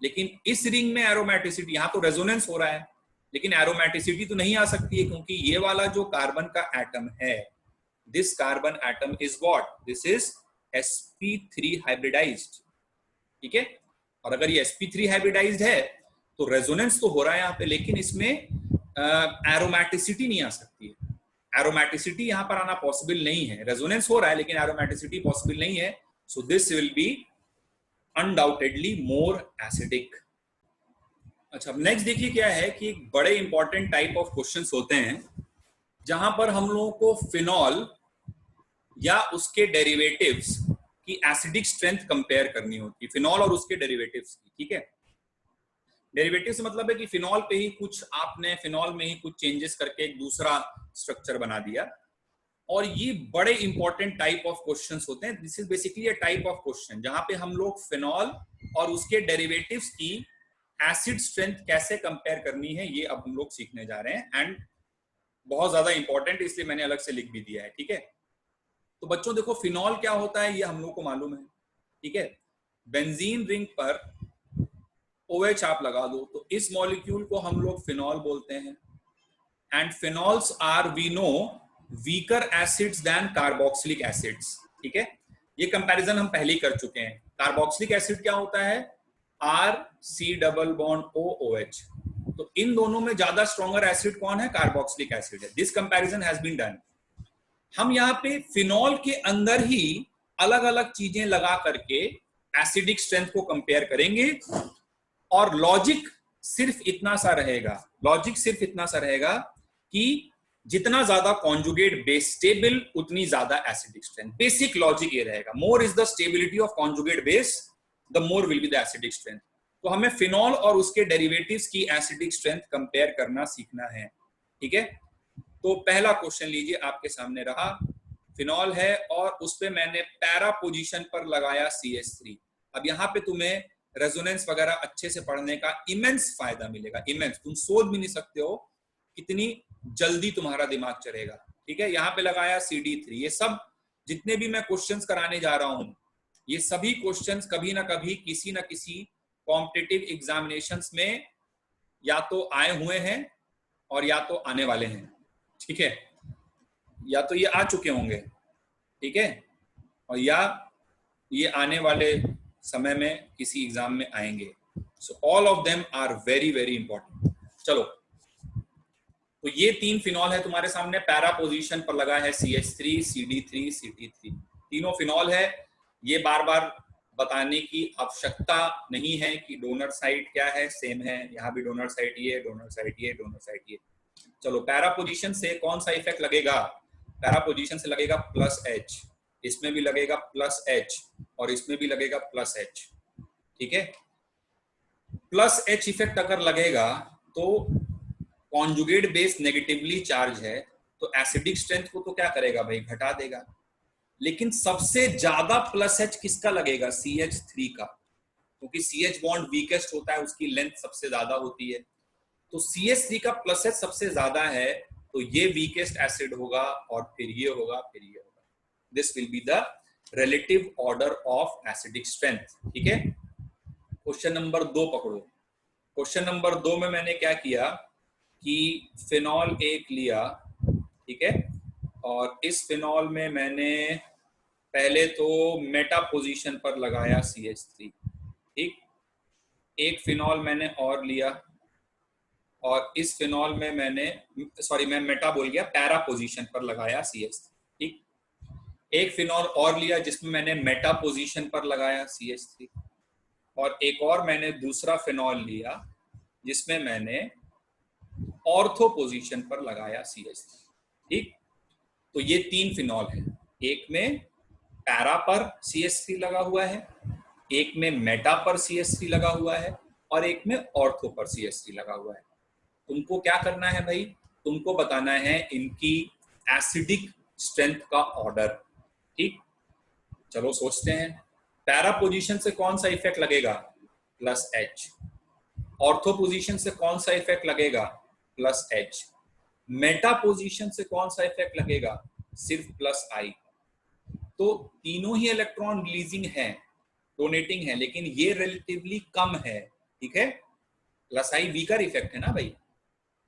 लेकिन इस रिंग में एरोमेटिसिटी, यहां तो रेजोनेंस हो रहा है लेकिन एरोमेटिसिटी तो नहीं आ सकती है, क्योंकि ये वाला जो कार्बन का एटम है, this carbon atom is what, this is sp3 hybridised. ठीक है, और अगर ये sp3 हाइब्रिडाइज्ड है तो रेजोनेंस तो हो रहा है यहाँ पे, लेकिन इसमें एरोमेटिसिटी नहीं आ सकती है। एरोमेटिसिटी यहाँ पर आना पॉसिबल नहीं है, रेजोनेंस हो रहा है लेकिन एरोमेटिसिटी पॉसिबल नहीं है। So this will B undoubtedly more acidic. अच्छा, नेक्स्ट देखिए क्या है कि एक बड़े इंपॉर्टेंट टाइप ऑफ क्वेश्चंस होते हैं जहां पर हम लोगों को फिनॉल या उसके डेरिवेटिव्स की एसिडिक स्ट्रेंथ कंपेयर करनी होती है, फिनॉल और उसके डेरिवेटिव्स की। ठीक है, डेरिवेटिव से मतलब है कि फिनॉल पे ही कुछ आपने, फिनॉल में ही कुछ चेंजेस करके एक दूसरा स्ट्रक्चर बना दिया, और ये बड़े इंपॉर्टेंट टाइप ऑफ क्वेश्चंस होते हैं। This is basically a type of question जहां पे हम लोग फिनॉल और उसके डेरिवेटिव्स की एसिड स्ट्रेंथ कैसे कंपेयर करनी है, ये अब हम लोग सीखने जा रहे हैं, एंड बहुत ज्यादा इंपॉर्टेंट, इसलिए मैंने अलग से लिख भी दिया है। ठीक है, तो बच्चों देखो फिनॉल क्या होता है ये हम लोग को मालूम है। ठीक है, बेंजीन रिंग पर OH आप लगा दो तो इस मॉलिक्यूल को हम लोग फिनॉल बोलते हैं, and phenols are we know weaker acids than carboxylic acids. ठीक है, ये कंपैरिजन हम पहले ही कर चुके हैं। कार्बोक्सिलिक एसिड क्या होता है, RC≡OH, तो इन दोनों में ज्यादा स्ट्रॉन्गर एसिड कौन है, कार्बोक्सिलिक एसिड है। This comparison has been done. हम यहाँ पे फिनॉल के अंदर ही अलग अलग चीजें लगा करके एसिडिक स्ट्रेंथ को कंपेयर करेंगे, और लॉजिक सिर्फ इतना सा रहेगा, लॉजिक सिर्फ इतना सा रहेगा कि जितना ज्यादा कॉन्जुगेट बेस स्टेबल उतनी ज्यादा एसिडिक स्ट्रेंथ। बेसिक लॉजिक ये रहेगा, more is the stability of conjugate base the more will be the acidic strength. तो हमें फिनॉल और उसके डेरिवेटिव्स की एसिडिक स्ट्रेंथ कंपेयर करना सीखना है। ठीक है, तो पहला क्वेश्चन लीजिए, आपके सामने रहा, फिनॉल है और उस पे मैंने पैरा पोजीशन पर लगाया CH3। अब यहाँ पे तुम्हें रेजोनेंस वगैरह अच्छे से पढ़ने का इमेंस फायदा मिलेगा, इमेंस, तुम सोच भी नहीं सकते हो कितनी जल्दी तुम्हारा दिमाग चलेगा। ठीक है, यहाँ पे लगाया CD3। ये सब जितने भी मैं क्वेश्चंस कराने जा रहा हूं, ये सभी क्वेश्चंस कभी ना कभी किसी ना किसी कॉम्पिटिटिव एग्जामिनेशंस में या तो आए हुए हैं और या तो आने वाले हैं। ठीक है, या तो ये आ चुके होंगे, ठीक है, और या ये आने वाले समय में किसी एग्जाम में आएंगे। So all of them are very very important. चलो, तो ये 3 फिनॉल है तुम्हारे सामने, पैरा पोजीशन पर लगा है CH3, CD3, CT3, तीनों फिनॉल है। ये बार बार बताने की आवश्यकता नहीं है कि डोनर साइड क्या है, सेम है, यहाँ भी डोनर साइड ये, डोनर साइड ये, डोनर साइड ये। चलो पैरा पोजीशन से कौन सा इफेक्ट लगेगा? पैरा पोजीशन से लगेगा प्लस एच, इसमें भी लगेगा प्लस एच और इसमें भी लगेगा प्लस एच। ठीक है, प्लस एच इफेक्ट अगर लगेगा तो कॉन्जुगेट बेस नेगेटिवली चार्ज है, तो एसिडिक स्ट्रेंथ को तो क्या करेगा भाई, घटा देगा। लेकिन सबसे ज्यादा प्लस एच किसका लगेगा? CH3 का, क्योंकि CH बॉन्ड वीकेस्ट होता है, उसकी लेंथ सबसे ज्यादा होती है। तो CH3 का प्लस एच सबसे ज्यादा है, तो ये वीकेस्ट एसिड होगा और फिर ये होगा, फिर ये होगा। This will be the relative order of acidic strength. ठीक है, क्वेश्चन नंबर 2 पकड़ो। क्वेश्चन नंबर 2 में मैंने क्या किया कि फिनॉल एक लिया, ठीक है, और इस फिनॉल में मैंने पहले तो मेटा पोजीशन पर लगाया CH3। ठीक, एक फिनॉल मैंने और लिया और इस फिनॉल में मैंने, सॉरी मैं मेटा बोल गया, पैरा पोजीशन पर लगाया CH3। ठीक, एक फिनॉल और लिया जिसमें मैंने मेटा पोजीशन पर लगाया CH3, और एक और मैंने दूसरा फिनॉल लिया जिसमें मैंने ऑर्थो पोजीशन पर लगाया CH3। ठीक, तो ये 3 फिनॉल है, एक में पैरा पर CH3 लगा हुआ है, एक में मेटा पर CH3 लगा हुआ है, और एक में ऑर्थो पर CH3 लगा हुआ है। तुमको क्या करना है भाई, तुमको बताना है इनकी एसिडिक स्ट्रेंथ का ऑर्डर। ठीक, चलो सोचते हैं। पैरा पोजीशन से कौन सा इफेक्ट लगेगा? Plus H. ऑर्थो पोजीशन से कौन सा इफेक्ट लगेगा? Plus H. मेटा पोजीशन से कौन सा इफेक्ट लगेगा? सिर्फ प्लस आई। तो तीनों ही इलेक्ट्रॉन रिलीजिंग है, डोनेटिंग है, लेकिन ये रिलेटिवली कम है। ठीक है, प्लस आई वीकर इफेक्ट है ना भाई,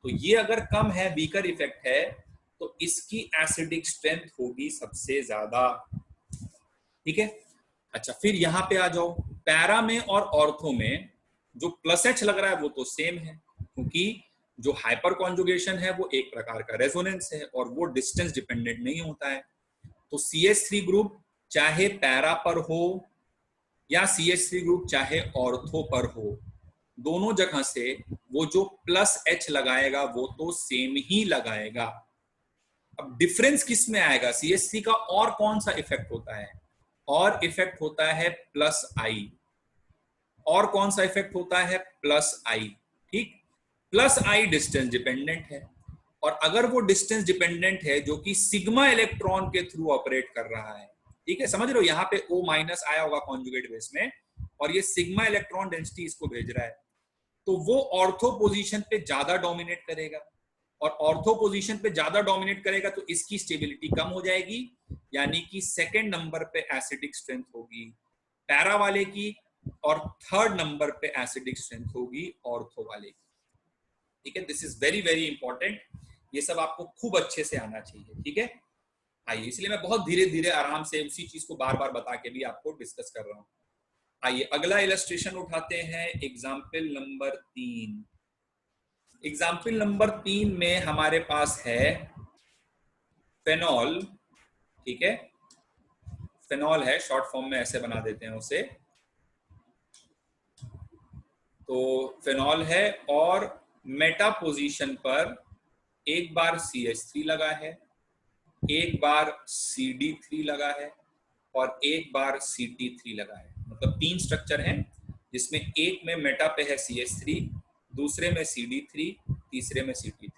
तो ये अगर कम है, वीकर इफेक्ट है, तो इसकी एसिडिक स्ट्रेंथ होगी सबसे ज्यादा। ठीक है, अच्छा फिर यहां पे आ जाओ। पैरा में और ऑर्थो में जो प्लस एच लग रहा है वो तो सेम है, क्योंकि जो हाइपर कॉन्जुगेशन है वो एक प्रकार का रेजोनेंस है और वो डिस्टेंस डिपेंडेंट नहीं होता है। तो CH3 ग्रुप चाहे पैरा पर हो या CH3 ग्रुप चाहे ऑर्थो पर हो, दोनों जगह से वो जो प्लस एच लगाएगा वो तो सेम ही लगाएगा। अब डिफरेंस किस में आएगा? CH3 का और कौन सा इफेक्ट होता है? और इफेक्ट होता है प्लस आई। और कौन सा इफेक्ट होता है? प्लस आई। ठीक, प्लस आई डिस्टेंस डिपेंडेंट है, और अगर वो डिस्टेंस डिपेंडेंट है जो कि सिग्मा इलेक्ट्रॉन के थ्रू ऑपरेट कर रहा है, ठीक है, समझ रहे हो, यहाँ पे O माइनस आया होगा कॉन्जुगेट बेस में और ये सिग्मा इलेक्ट्रॉन डेंसिटी इसको भेज रहा है, तो वो ऑर्थो पोजीशन पे ज्यादा डोमिनेट करेगा, और ऑर्थो पोजीशन पे ज्यादा डोमिनेट करेगा तो इसकी स्टेबिलिटी कम हो जाएगी, यानी कि सेकेंड नंबर पे एसिडिक स्ट्रेंथ होगी पैरा वाले की, और थर्ड नंबर पे एसिडिक स्ट्रेंथ होगी ऑर्थो वाले की। ठीक है, this is very very important, ये सब आपको खूब अच्छे से आना चाहिए। ठीक है, आइए, इसलिए मैं बहुत धीरे धीरे आराम से उसी चीज को बार बार बता के भी आपको डिस्कस कर रहा हूं। आइए अगला इलस्ट्रेशन उठाते हैं, एग्जाम्पल नंबर 3। एग्जाम्पल नंबर 3 में हमारे पास है फेनॉल। ठीक है, फेनॉल है, शॉर्ट फॉर्म में ऐसे बना देते हैं उसे। तो फेनॉल है और मेटा पोजीशन पर एक बार CH3 लगा है, एक बार CD3 लगा है और एक बार CT3 लगा है। मतलब 3 स्ट्रक्चर हैं जिसमें एक में मेटा पे है CH3, दूसरे में CD3, तीसरे में CT3।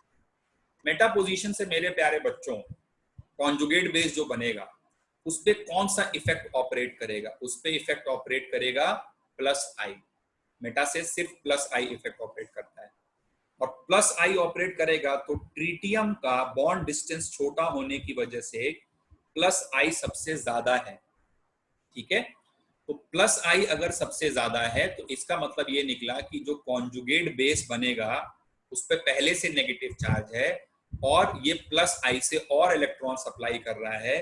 मेटा पोजीशन से मेरे प्यारे बच्चों कॉन्जुगेट बेस जो बनेगा उस पे कौन सा इफेक्ट ऑपरेट करेगा? उस पे इफेक्ट ऑपरेट करेगा प्लस आई। मेटा से सिर्फ प्लस आई इफेक्ट ऑपरेट करता है, और प्लस आई ऑपरेट करेगा तो ट्रीटियम का बॉन्ड डिस्टेंस छोटा होने की वजह से प्लस आई सबसे ज्यादा है। ठीक है, तो प्लस आई अगर सबसे ज्यादा है तो इसका मतलब ये निकला कि जो कॉन्जुगेट बेस बनेगा उस पर पहले से नेगेटिव चार्ज है और ये प्लस आई से और इलेक्ट्रॉन सप्लाई कर रहा है,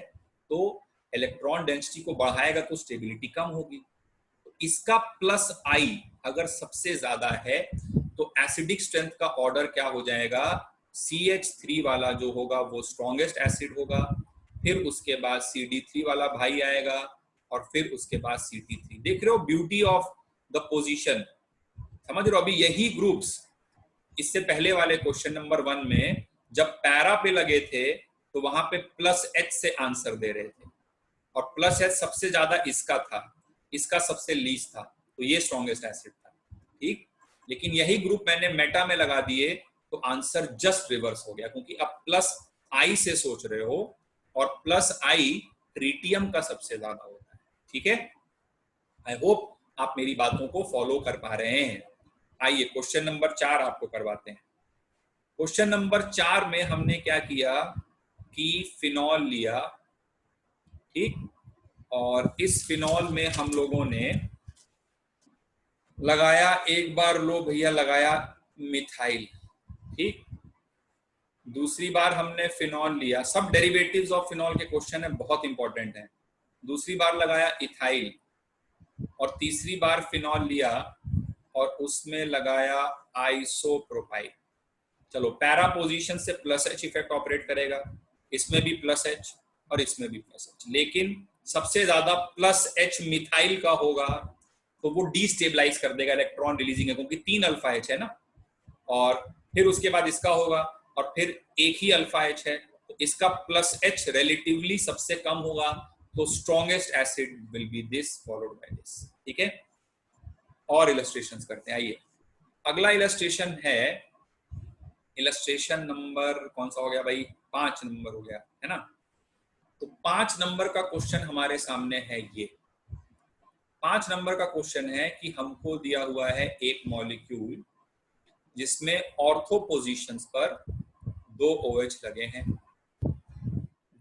तो इलेक्ट्रॉन डेंसिटी को बढ़ाएगा तो स्टेबिलिटी कम होगी। तो इसका प्लस आई अगर सबसे ज्यादा है तो एसिडिक स्ट्रेंथ का ऑर्डर क्या हो जाएगा? CH3 वाला जो होगा वो स्ट्रॉन्गेस्ट एसिड होगा, फिर उसके बाद CD3 वाला भाई आएगा, और फिर उसके बाद CT3। देख रहे हो ब्यूटी ऑफ द पोजीशन, समझ रहे हो? अभी यही ग्रुप्स इससे पहले वाले क्वेश्चन नंबर 1 में जब पैरा पे लगे थे तो वहां पे +H से आंसर दे रहे थे और +H सबसे ज्यादा इसका था, इसका सबसे लीस्ट था, तो ये स्ट्रॉन्गेस्ट एसिड था। ठीक, लेकिन यही ग्रुप मैंने मेटा में लगा दिए तो आंसर जस्ट रिवर्स हो गया, क्योंकि अब +I से सोच रहे हो और +I ट्रीटियम का सबसे ज्यादा होता है। ठीक है, आई होप आप मेरी बातों को फॉलो कर पा रहे हैं। आइए क्वेश्चन नंबर 4 आपको करवाते हैं। क्वेश्चन नंबर 4 में हमने क्या किया कि फिनॉल लिया, ठीक, और इस फिनॉल में हम लोगों ने लगाया, एक बार लो भैया लगाया मिथाइल, ठीक, दूसरी बार हमने फिनॉल लिया, सब डेरिवेटिव्स ऑफ फिनॉल के क्वेश्चन है, बहुत इंपॉर्टेंट है। दूसरी बार लगाया इथाइल और तीसरी बार फिनॉल लिया और उसमें लगाया आइसोप्रोपाइल। चलो पैरा पोजीशन से +H इफेक्ट ऑपरेट करेगा, इसमें भी +H और इसमें भी +H, लेकिन सबसे ज्यादा +H मिथाइल का होगा तो वो डीस्टेबलाइज कर देगा, इलेक्ट्रॉन रिलीजिंग है, क्योंकि 3 अल्फा H है ना, और फिर उसके बाद इसका होगा और फिर एक ही अल्फा H है, तो इसका +H रिलेटिवली सबसे कम होगा, तो strongest acid will B this followed by this. ठीक है, और इलस्ट्रेशंस करते हैं। आइए अगला इलस्ट्रेशन है, इलस्ट्रेशन नंबर कौन सा हो गया भाई, 5 नंबर हो गया है ना। तो 5 नंबर का क्वेश्चन हमारे सामने है, ये 5 नंबर का क्वेश्चन है कि हमको दिया हुआ है एक मॉलिक्यूल जिसमें ऑर्थो पोजीशंस पर 2 OH लगे हैं।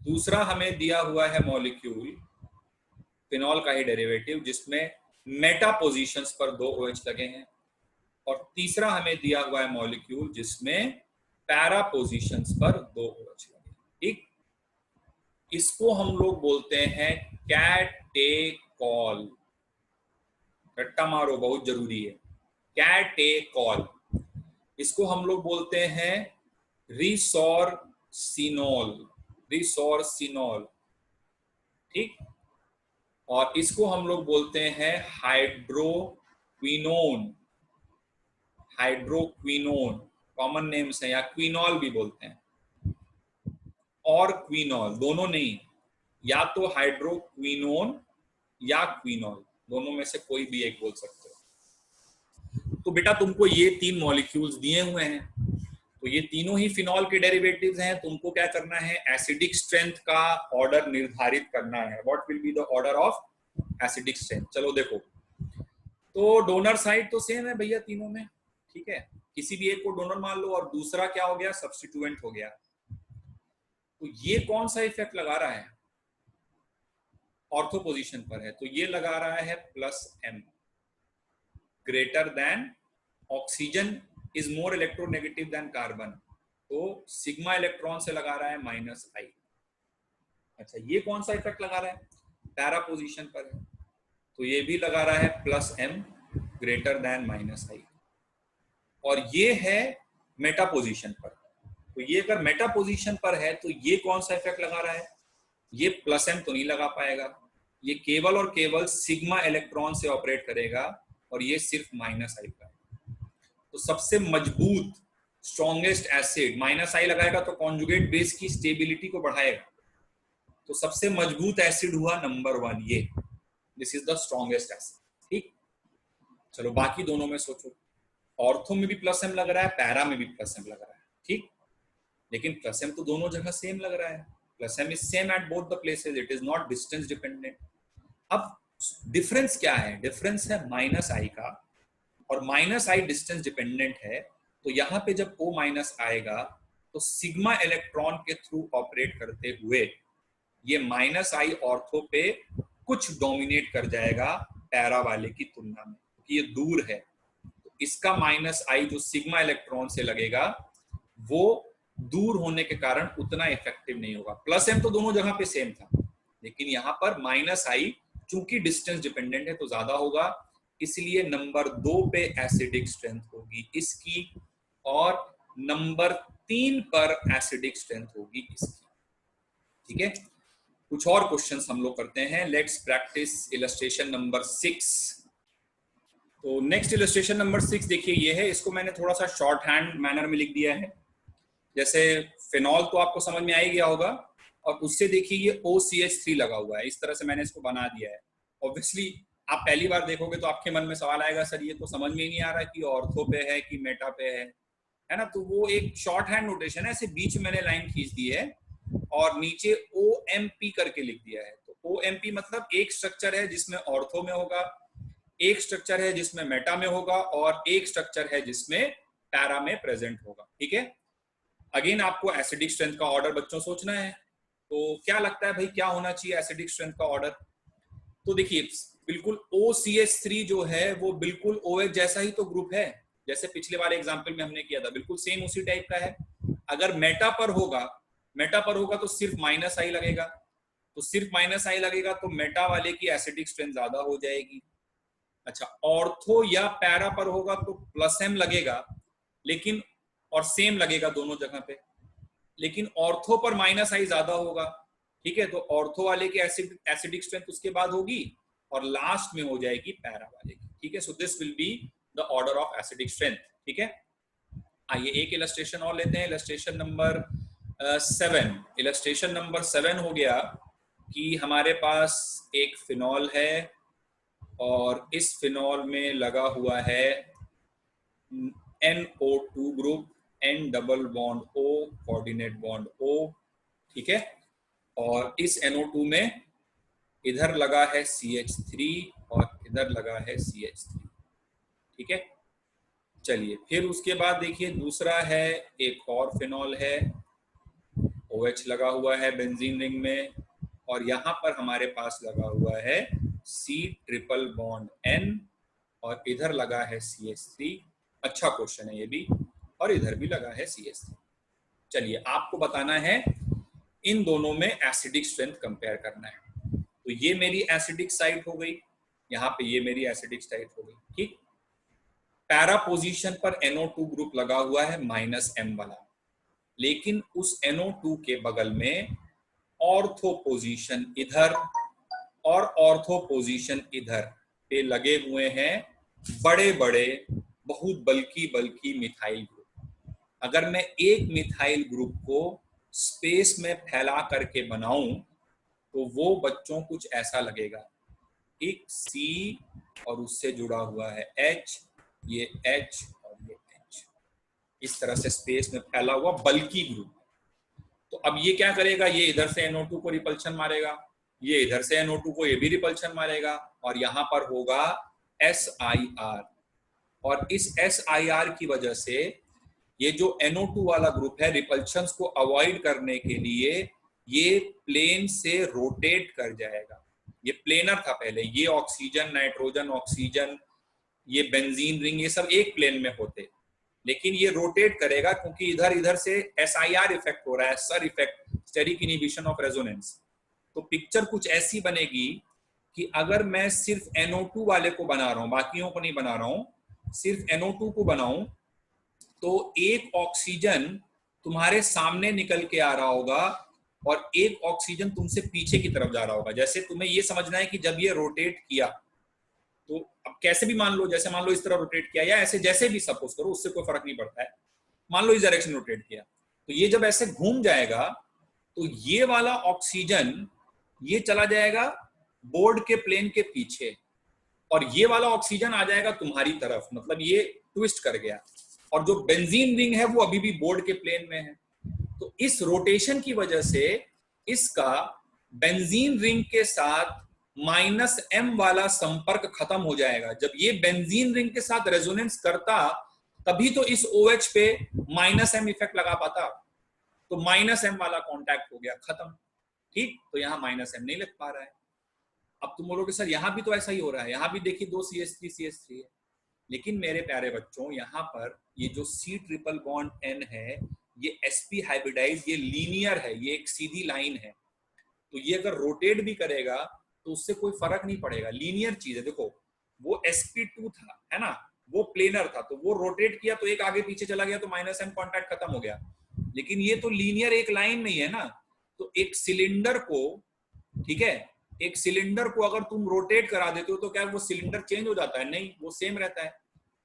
दूसरा हमें दिया हुआ है मॉलिक्यूल फिनॉल का ही डेरिवेटिव जिसमें मेटा पोजीशंस पर 2 OH लगे हैं, और तीसरा हमें दिया हुआ है मॉलिक्यूल जिसमें पैरा पोजीशंस पर 2 OH लगे हैं। ठीक, इसको हम लोग बोलते हैं कैटेकॉल। रट्टा मारो, बहुत जरूरी है, कैटेकॉल। इसको हम लोग बोलते हैं रिसोर्सिनॉल, रिसोर्सिनॉल। ठीक, और इसको हम लोग बोलते हैं हाइड्रोक्विनोन, हाइड्रोक्विनोन कॉमन नेम्स है, या क्विनॉल भी बोलते हैं, और क्विनॉल दोनों नहीं, या तो हाइड्रोक्विनोन या क्विनॉल, दोनों में से कोई भी एक बोल सकते हो। तो बेटा तुमको ये 3 मॉलिक्यूल्स दिए हुए हैं, तो ये तीनों ही फिनॉल के डेरिवेटिव्स हैं, तुमको क्या करना है, एसिडिक स्ट्रेंथ का ऑर्डर निर्धारित करना है। What will be the order of acidic strength. चलो देखो, तो डोनर साइड तो सेम है भैया तीनों में, ठीक है, किसी भी एक को डोनर मान लो और दूसरा क्या हो गया, सब्स्टिट्यूएंट हो गया। तो ये कौन सा इफेक्ट लगा रहा है, ऑर्थो पोजीशन पर है, तो ये लगा रहा है +M, greater than oxygen is more electronegative than carbon, तो सिग्मा इलेक्ट्रॉन से लगा रहा है -I। अच्छा, ये कौन सा इफेक्ट लगा रहा है, पैरा पोजीशन पर है, तो ये भी लगा रहा है +M ग्रेटर देन -I। और ये है मेटा पोजीशन पर, तो ये अगर मेटा पोजीशन पर है तो ये कौन सा इफेक्ट लगा रहा है, ये +M तो नहीं लगा पाएगा, ये केवल और केवल सिग्मा इलेक्ट्रॉन से ऑपरेट करेगा और ये सिर्फ -I का। तो सबसे मजबूत स्ट्रॉन्गेस्ट एसिड -I लगाएगा तो कॉन्जुगेट बेस की स्टेबिलिटी को बढ़ाएगा, तो सबसे मजबूत एसिड हुआ नंबर 1, ये this is the strongest acid. ठीक, चलो बाकी दोनों में सोचो, ऑर्थो में भी +M लग रहा है, पैरा में भी +M लग रहा है, ठीक, लेकिन +M तो दोनों जगह सेम लग रहा है, +M is same at both the places, it is not distance dependent. अब डिफरेंस क्या है, डिफरेंस है -I का, और -I डिस्टेंस डिपेंडेंट है, तो यहाँ पे जब O- आएगा तो सिग्मा इलेक्ट्रॉन के थ्रू ऑपरेट करते हुए ये -I ऑर्थो पे कुछ डोमिनेट कर जाएगा पैरा वाले की तुलना में, क्योंकि ये दूर है, तो इसका -I जो सिग्मा इलेक्ट्रॉन से लगेगा वो दूर होने के कारण उतना इफेक्टिव नहीं होगा। +M तो दोनों जगह पे सेम था, लेकिन यहाँ पर -I चूंकि डिस्टेंस डिपेंडेंट है तो ज्यादा होगा, इसलिए नंबर 2 पे एसिडिक स्ट्रेंथ होगी इसकी, और नंबर 3 पर एसिडिक स्ट्रेंथ होगी इसकी। ठीक है, कुछ और क्वेश्चंस हम लोग करते हैं। Let's practice illustration number 6। तो नेक्स्ट इलस्ट्रेशन नंबर 6 देखिए, ये है, इसको मैंने थोड़ा सा शॉर्ट हैंड मैनर में लिख दिया है। जैसे फिनॉल तो आपको समझ में आ ही गया होगा, और उससे देखिए ये OCH3 लगा हुआ है, इस तरह से मैंने इसको बना दिया है। ऑब्वियसली आप पहली बार देखोगे तो आपके मन में सवाल आएगा, सर ये तो समझ में ही नहीं आ रहा कि ऑर्थो पे है कि मेटा पे है ना। तो वो एक शॉर्ट हैंड नोटेशन है, ऐसे बीच में मैंने लाइन खींच दी है और नीचे OMP करके लिख दिया है। तो OMP मतलब एक स्ट्रक्चर है जिसमें ऑर्थो में होगा, एक स्ट्रक्चर है जिसमें मेटा में होगा, और एक स्ट्रक्चर है जिसमें पैरा में प्रेजेंट होगा। ठीक है, अगेन आपको एसिडिक स्ट्रेंथ का ऑर्डर बच्चों सोचना है। तो क्या लगता है भाई, क्या होना चाहिए एसिडिक स्ट्रेंथ का ऑर्डर? तो देखिए, बिल्कुल OCH3 जो है वो बिल्कुल OH जैसा ही तो ग्रुप है, जैसे पिछले वाले एग्जांपल में हमने किया था, बिल्कुल सेम उसी टाइप का है। अगर मेटा पर होगा तो सिर्फ माइनस आई लगेगा, तो सिर्फ माइनस आई लगेगा तो मेटा वाले की एसिडिक स्ट्रेंथ ज्यादा हो जाएगी। अच्छा, ऑर्थो या पैरा पर होगा तो प्लस एम लगेगा, लेकिन और सेम लगेगा दोनों जगह पे, लेकिन ऑर्थो पर माइनस आई ज्यादा होगा। ठीक है, तो ऑर्थो वाले की एसिडिक स्ट्रेंथ उसके बाद होगी और लास्ट में हो जाएगी पैरा वाले की। ठीक है, so this will be the order of acidic strength. ठीक है, आइए एक इलस्ट्रेशन और लेते हैं, इलस्ट्रेशन नंबर 7। इलस्ट्रेशन नंबर 7 हो गया कि हमारे पास एक फिनॉल है और इस फिनॉल में लगा हुआ है NO2 group, N double bond O, coordinate bond O। ठीक है, और इस NO2 में इधर लगा है CH3 और इधर लगा है CH3। ठीक है, चलिए फिर उसके बाद देखिए दूसरा है, एक और फिनॉल है, OH लगा हुआ है बेंजीन रिंग में, और यहां पर हमारे पास लगा हुआ है C ट्रिपल बॉन्ड N, और इधर लगा है CH3। अच्छा क्वेश्चन है ये भी, और इधर भी लगा है CH3। चलिए आपको बताना है, इन दोनों में एसिडिक स्ट्रेंथ कंपेयर करना है। तो ये मेरी एसिडिक साइट हो गई, यहाँ पे ये मेरी एसिडिक साइट हो गई। ठीक, पैरा पोजीशन पर NO2 ग्रुप लगा हुआ है -M वाला, लेकिन उस NO2 के बगल में ऑर्थो पोजीशन इधर और ऑर्थो पोजीशन इधर पे लगे हुए हैं बड़े बड़े बहुत बल्कि मिथाइल ग्रुप। अगर मैं एक मिथाइल ग्रुप को स्पेस में फैला करके बनाऊं तो वो बच्चों कुछ ऐसा लगेगा, एक C और उससे जुड़ा हुआ है H, ये H और ये H, इस तरह से स्पेस में फैला हुआ बल्कि ग्रुप। तो अब ये क्या करेगा, ये इधर से NO2 को रिपल्शन मारेगा, ये इधर से NO2 को ये भी रिपल्शन मारेगा, और यहां पर होगा SIR, और इस SIR की वजह से ये जो NO2 वाला ग्रुप है रिपल्शंस को अवॉइड करने के लिए ये प्लेन से रोटेट कर जाएगा। ये प्लेनर था पहले, ये ऑक्सीजन, नाइट्रोजन, ऑक्सीजन, ये बेंजीन रिंग, ये सब एक प्लेन में होते, लेकिन ये रोटेट करेगा क्योंकि इधर इधर से SIR इफेक्ट हो रहा है, SIR effect, steric inhibition of resonance. तो पिक्चर कुछ ऐसी बनेगी कि अगर मैं सिर्फ NO2 वाले को बना रहा हूं, बाकियों को नहीं बना रहा हूं, सिर्फ NO2 को बनाऊं, तो एक ऑक्सीजन तुम्हारे सामने निकल के आ रहा होगा और एक ऑक्सीजन तुमसे पीछे की तरफ जा रहा होगा। जैसे तुम्हें ये समझना है कि जब ये रोटेट किया, तो अब कैसे भी मान लो, जैसे मान लो इस तरह रोटेट किया या ऐसे, जैसे भी सपोज करो, उससे कोई फर्क नहीं पड़ता है, मान लो इस डायरेक्शन रोटेट किया, तो ये जब ऐसे घूम जाएगा तो ये वाला ऑक्सीजन ये चला जाएगा बोर्ड के प्लेन के पीछे, और ये वाला ऑक्सीजन आ जाएगा तुम्हारी तरफ, मतलब ये ट्विस्ट कर गया, और जो बेंजीन रिंग है वो अभी भी बोर्ड के प्लेन में है। तो इस रोटेशन की वजह से इसका बेंजीन रिंग के साथ -M वाला संपर्क खत्म हो जाएगा। जब ये बेंजीन रिंग के साथ रेजोनेंस करता तभी तो इस OH पे -M इफेक्ट लगा पाता, तो -M वाला कांटेक्ट हो गया, खत्म। ठीक, तो यहाँ -M नहीं लग पा रहा है। अब तुम बोलोगे सर यहाँ भी तो ऐसा ही हो रहा है, यहाँ भी देखिए 2 CH3 है, लेकिन मेरे प्यारे बच्चों यहाँ पर ये जो C ट्रिपल बॉन्ड N है, ये sp हाइब्रिडाइज, ये लीनियर है, ये एक सीधी लाइन है, तो ये अगर रोटेट भी करेगा तो उससे कोई फर्क नहीं पड़ेगा, लीनियर चीज है। देखो वो sp2 था, है ना, वो प्लेनर था, तो वो रोटेट किया तो एक आगे पीछे चला गया तो -M कॉन्टैक्ट खत्म हो गया, लेकिन ये तो लीनियर एक लाइन में ही है ना। तो एक सिलेंडर को, ठीक है, एक सिलेंडर को अगर तुम रोटेट करा देते हो तो क्या वो सिलेंडर चेंज हो जाता है? नहीं, वो सेम रहता है।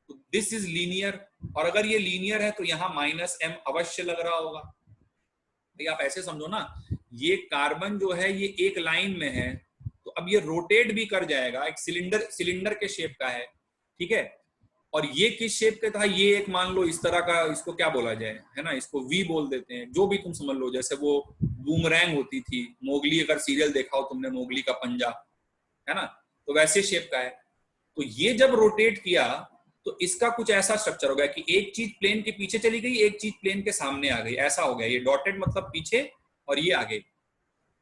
तो दिस इज लीनियर, और अगर ये लीनियर है तो यहाँ -m अवश्य लग रहा होगा। भाई आप ऐसे समझो ना, ये कार्बन जो है ये एक लाइन में है, तो अब ये रोटेट भी कर जाएगा, एक सिलेंडर के शेप का है, ठीक है। और ये किस शेप के था? ये एक मान लो इस तरह का, इसको क्या बोला जाए, है ना, इसको वी बोल देते हैं, जो भी तुम समझ लो। जैसे वो बूमरैंग होती थी, मोगली, अगर सीरियल देखा हो तुमने, मोगली का पंजा, है ना, तो वैसे शेप का है। तो ये जब रोटेट किया तो इसका कुछ ऐसा स्ट्रक्चर हो गया कि एक चीज प्लेन के पीछे चली गई, एक चीज प्लेन के सामने आ गई, ऐसा हो गया। ये डॉटेड मतलब पीछे और ये आगे।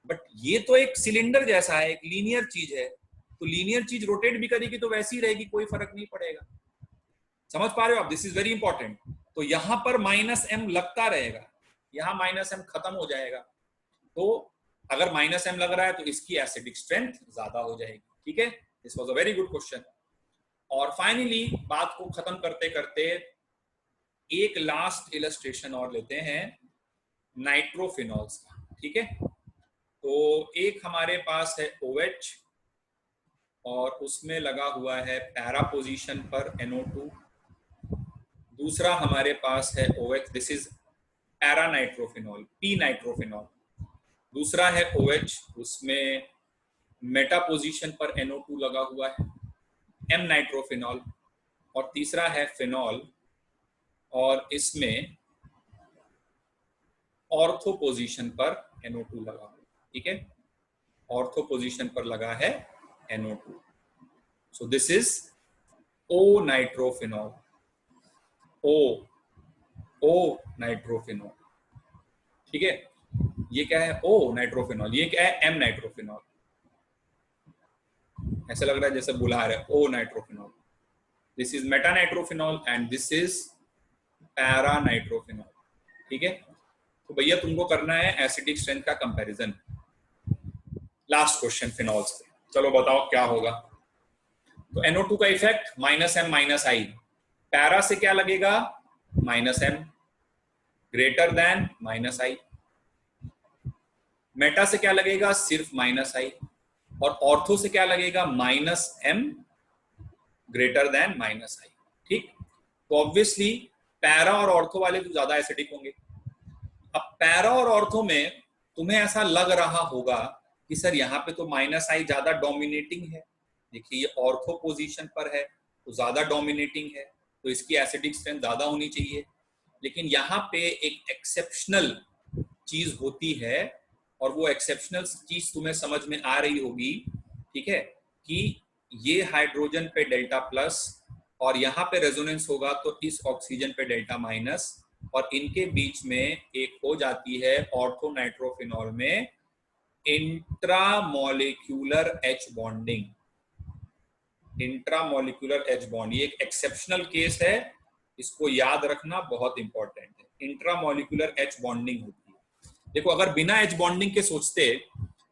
बट ये तो एक सिलेंडर जैसा है, एक लीनियर चीज है, तो लीनियर चीज रोटेट भी करेगी तो वैसी रहेगी, कोई फर्क नहीं पड़ेगा। समझ पा रहे हो आप? This is very important. तो यहां पर -m लगता रहेगा, यहां -m खत्म हो जाएगा। तो अगर -m लग रहा है तो इसकी एसिडिक स्ट्रेंथ ज्यादा हो जाएगी, ठीक है। This was a very good question. और फाइनली बात को खत्म करते करते एक लास्ट इलस्ट्रेशन और लेते हैं नाइट्रोफिनॉल्स का, ठीक है। तो एक हमारे पास है OH और उसमें लगा हुआ है पैरा पोजीशन पर NO2। दूसरा हमारे पास है OH, this is para nitrophenol, P nitrophenol. दूसरा है OH, उसमें मेटा पोजीशन पर NO2 लगा हुआ है, M नाइट्रोफिनॉल। और तीसरा है फिनॉल और इसमें ऑर्थो पोजीशन पर NO2 लगा हुआ, ठीक है। ऑर्थो पोजीशन पर लगा है NO2। So this is O nitrophenol, O nitrophenol, ठीक है। ये क्या है? O nitrophenol. ये क्या है? M nitrophenol. ऐसा लग रहा है जैसे बुला रहे O nitrophenol. This is Meta nitrophenol and this is para nitrophenol, ठीक है। तो भैया तुमको करना है एसिडिक स्ट्रेंथ का कंपैरिजन। लास्ट क्वेश्चन फिनॉल्स पे, चलो बताओ क्या होगा। तो NO2 का इफेक्ट -m -i, पैरा से क्या लगेगा? -m, greater than -i। Meta से क्या लगेगा? सिर्फ -i। और ऑर्थो से क्या लगेगा? -m, ग्रेटर देन -i, ठीक। तो ऑब्वियसली पैरा और ऑर्थो वाले तो ज्यादा एसिडिक होंगे। अब पैरा और ऑर्थो में तुम्हें ऐसा लग रहा होगा कि सर यहाँ पे तो -i ज्यादा डोमिनेटिंग है। देखिए ये ऑर्थो पोजीशन पर है तो ज्यादा डोमिनेटिंग है, तो इसकी एसिडिक स्ट्रेंथ ज्यादा होनी चाहिए। लेकिन यहाँ पे एक एक्सेप्शनल चीज होती है, और वो एक्सेप्शनल चीज तुम्हें समझ में आ रही होगी, ठीक है, कि ये हाइड्रोजन पे डेल्टा प्लस और यहाँ पे रेजोनेंस होगा तो इस ऑक्सीजन पे डेल्टा माइनस, और इनके बीच में एक हो जाती है ऑर्थो नाइट्रोफिनॉल में intramolecular H bonding. Intramolecular H bond ये एक एक्सेप्शनल केस है, इसको याद रखना, बहुत इंपॉर्टेंट है। इंट्रामोलिक्यूलर H बॉन्डिंग होती है। देखो अगर बिना H बॉन्डिंग के सोचते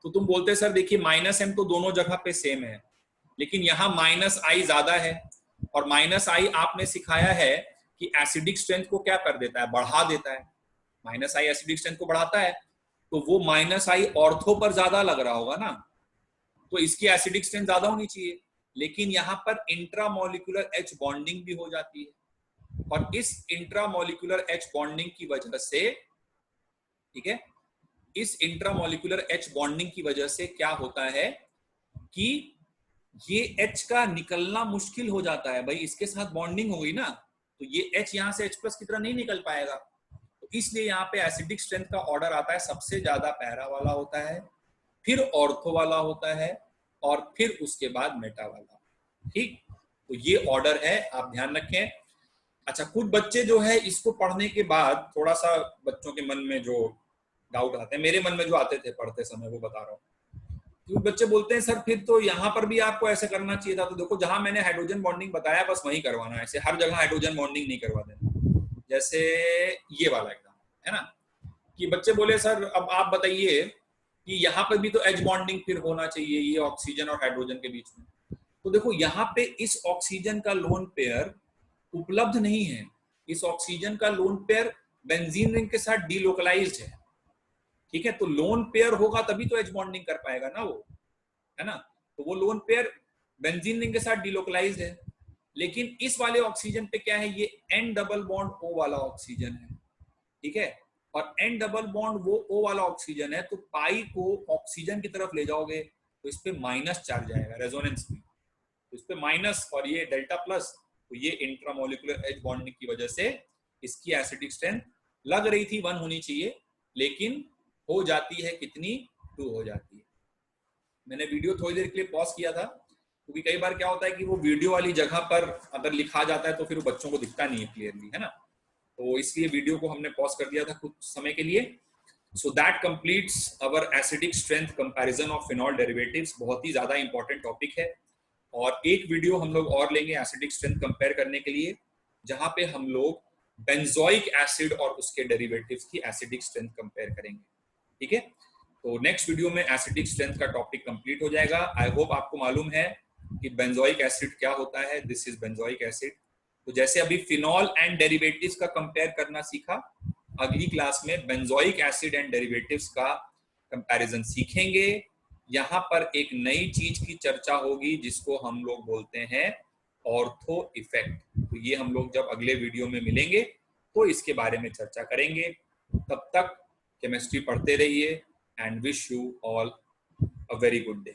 तो तुम बोलते सर देखिए -m तो दोनों जगह पे सेम है, लेकिन यहाँ -i ज्यादा है, और -i आपने सिखाया है कि एसिडिक स्ट्रेंथ को क्या कर देता है? बढ़ा देता है। -i एसिडिक स्ट्रेंथ को बढ़ाता है, तो वो -i ऑर्थो पर ज्यादा लग रहा होगा ना, तो इसकी एसिडिक स्ट्रेंथ ज्यादा होनी चाहिए। लेकिन यहाँ पर इंट्रामोलिक्यूलर H बॉन्डिंग भी हो जाती है, और इस इंट्रामोलिक्यूलर H बॉन्डिंग की वजह से, ठीक है, इस इंट्रामोलिक्यूलर H बॉन्डिंग की वजह से क्या होता है कि ये H का निकलना मुश्किल हो जाता है। भाई इसके साथ बॉन्डिंग हो गई ना, तो ये H यहाँ से H+ की तरह नहीं निकल पाएगा। तो इसलिए यहाँ पे एसिडिक स्ट्रेंथ का ऑर्डर आता है, सबसे ज्यादा पैरा वाला होता है, फिर ऑर्थो वाला होता है, और फिर उसके बाद मेटा वाला, ठीक। तो ये ऑर्डर है, आप ध्यान रखें। अच्छा, कुछ बच्चे जो है इसको पढ़ने के बाद थोड़ा सा बच्चों के मन में जो डाउट आते हैं, मेरे मन में जो आते थे पढ़ते समय, वो बता रहा हूँ। क्योंकि बच्चे बोलते हैं सर फिर तो यहाँ पर भी आपको ऐसे करना चाहिए था। तो देखो जहां मैंने हाइड्रोजन बॉन्डिंग बताया बस वहीं करवाना है, ऐसे हर जगह हाइड्रोजन बॉन्डिंग नहीं करवा देना। जैसे ये वाला एग्जाम है ना, कि बच्चे बोले सर अब आप बताइए कि यहाँ पर भी तो H बॉन्डिंग फिर होना चाहिए, ये ऑक्सीजन और हाइड्रोजन के बीच में। तो देखो यहाँ पे इस ऑक्सीजन का लोन पेयर उपलब्ध नहीं है। इस ऑक्सीजन का लोन पेयर बेंजीन रिंग के साथ डीलोकलाइज्ड है, ठीक है। तो लोन पेयर होगा तभी तो H बॉन्डिंग कर पाएगा ना वो, है ना, तो वो लोन पेयर बेंजीन रिंग के साथ डिलोकलाइज्ड है। लेकिन इस वाले ऑक्सीजन पे क्या है, ये N डबल बॉन्ड O वाला ऑक्सीजन है, ठीक है, और N डबल बॉन्ड वो O वाला ऑक्सीजन है, तो पाई को ऑक्सीजन की तरफ ले जाओगे तो इस पे माइनस चार्ज आएगा रेजोनेंस में, तो इस पे माइनस, और ये डेल्टा प्लस, तो ये इंट्रामोलिकुलर एज बॉन्डिंग की वजह से इसकी एसिडिक स्ट्रेंथ लग रही थी 1 होनी चाहिए, लेकिन हो जाती है कितनी, 2 हो जाती है। मैंने वीडियो थोड़ी देर के लिए पॉज किया था, क्योंकि कई बार क्या होता है कि वो वीडियो वाली जगह पर अगर लिखा जाता है तो फिर वो बच्चों को दिखता नहीं है क्लियरली, है ना, तो इसलिए वीडियो को हमने पॉज कर दिया था कुछ समय के लिए। So that completes our acidic strength comparison of phenol derivatives. बहुत ही ज्यादा इंपॉर्टेंट टॉपिक है, और एक वीडियो हम लोग और लेंगे एसिडिक स्ट्रेंथ कंपेयर करने के लिए, जहां पे हम लोग बेंजोइक एसिड और उसके डेरिवेटिव्स की एसिडिक स्ट्रेंथ कंपेयर करेंगे, ठीक है। तो नेक्स्ट वीडियो में एसिडिक स्ट्रेंथ का टॉपिक कंप्लीट हो जाएगा। आई होप आपको मालूम है कि बेंजोइक एसिड क्या होता है, दिस इज बेंजोइक एसिड। तो जैसे अभी फिनॉल एंड डेरिवेटिव्स का कंपेयर करना सीखा, अगली क्लास में बेंजोइक एसिड एंड डेरिवेटिव्स का कंपैरिजन सीखेंगे। यहाँ पर एक नई चीज की चर्चा होगी जिसको हम लोग बोलते हैं ऑर्थो इफेक्ट। तो ये हम लोग जब अगले वीडियो में मिलेंगे तो इसके बारे में चर्चा करेंगे। तब तक केमिस्ट्री पढ़ते रहिए, and wish you all a very good day.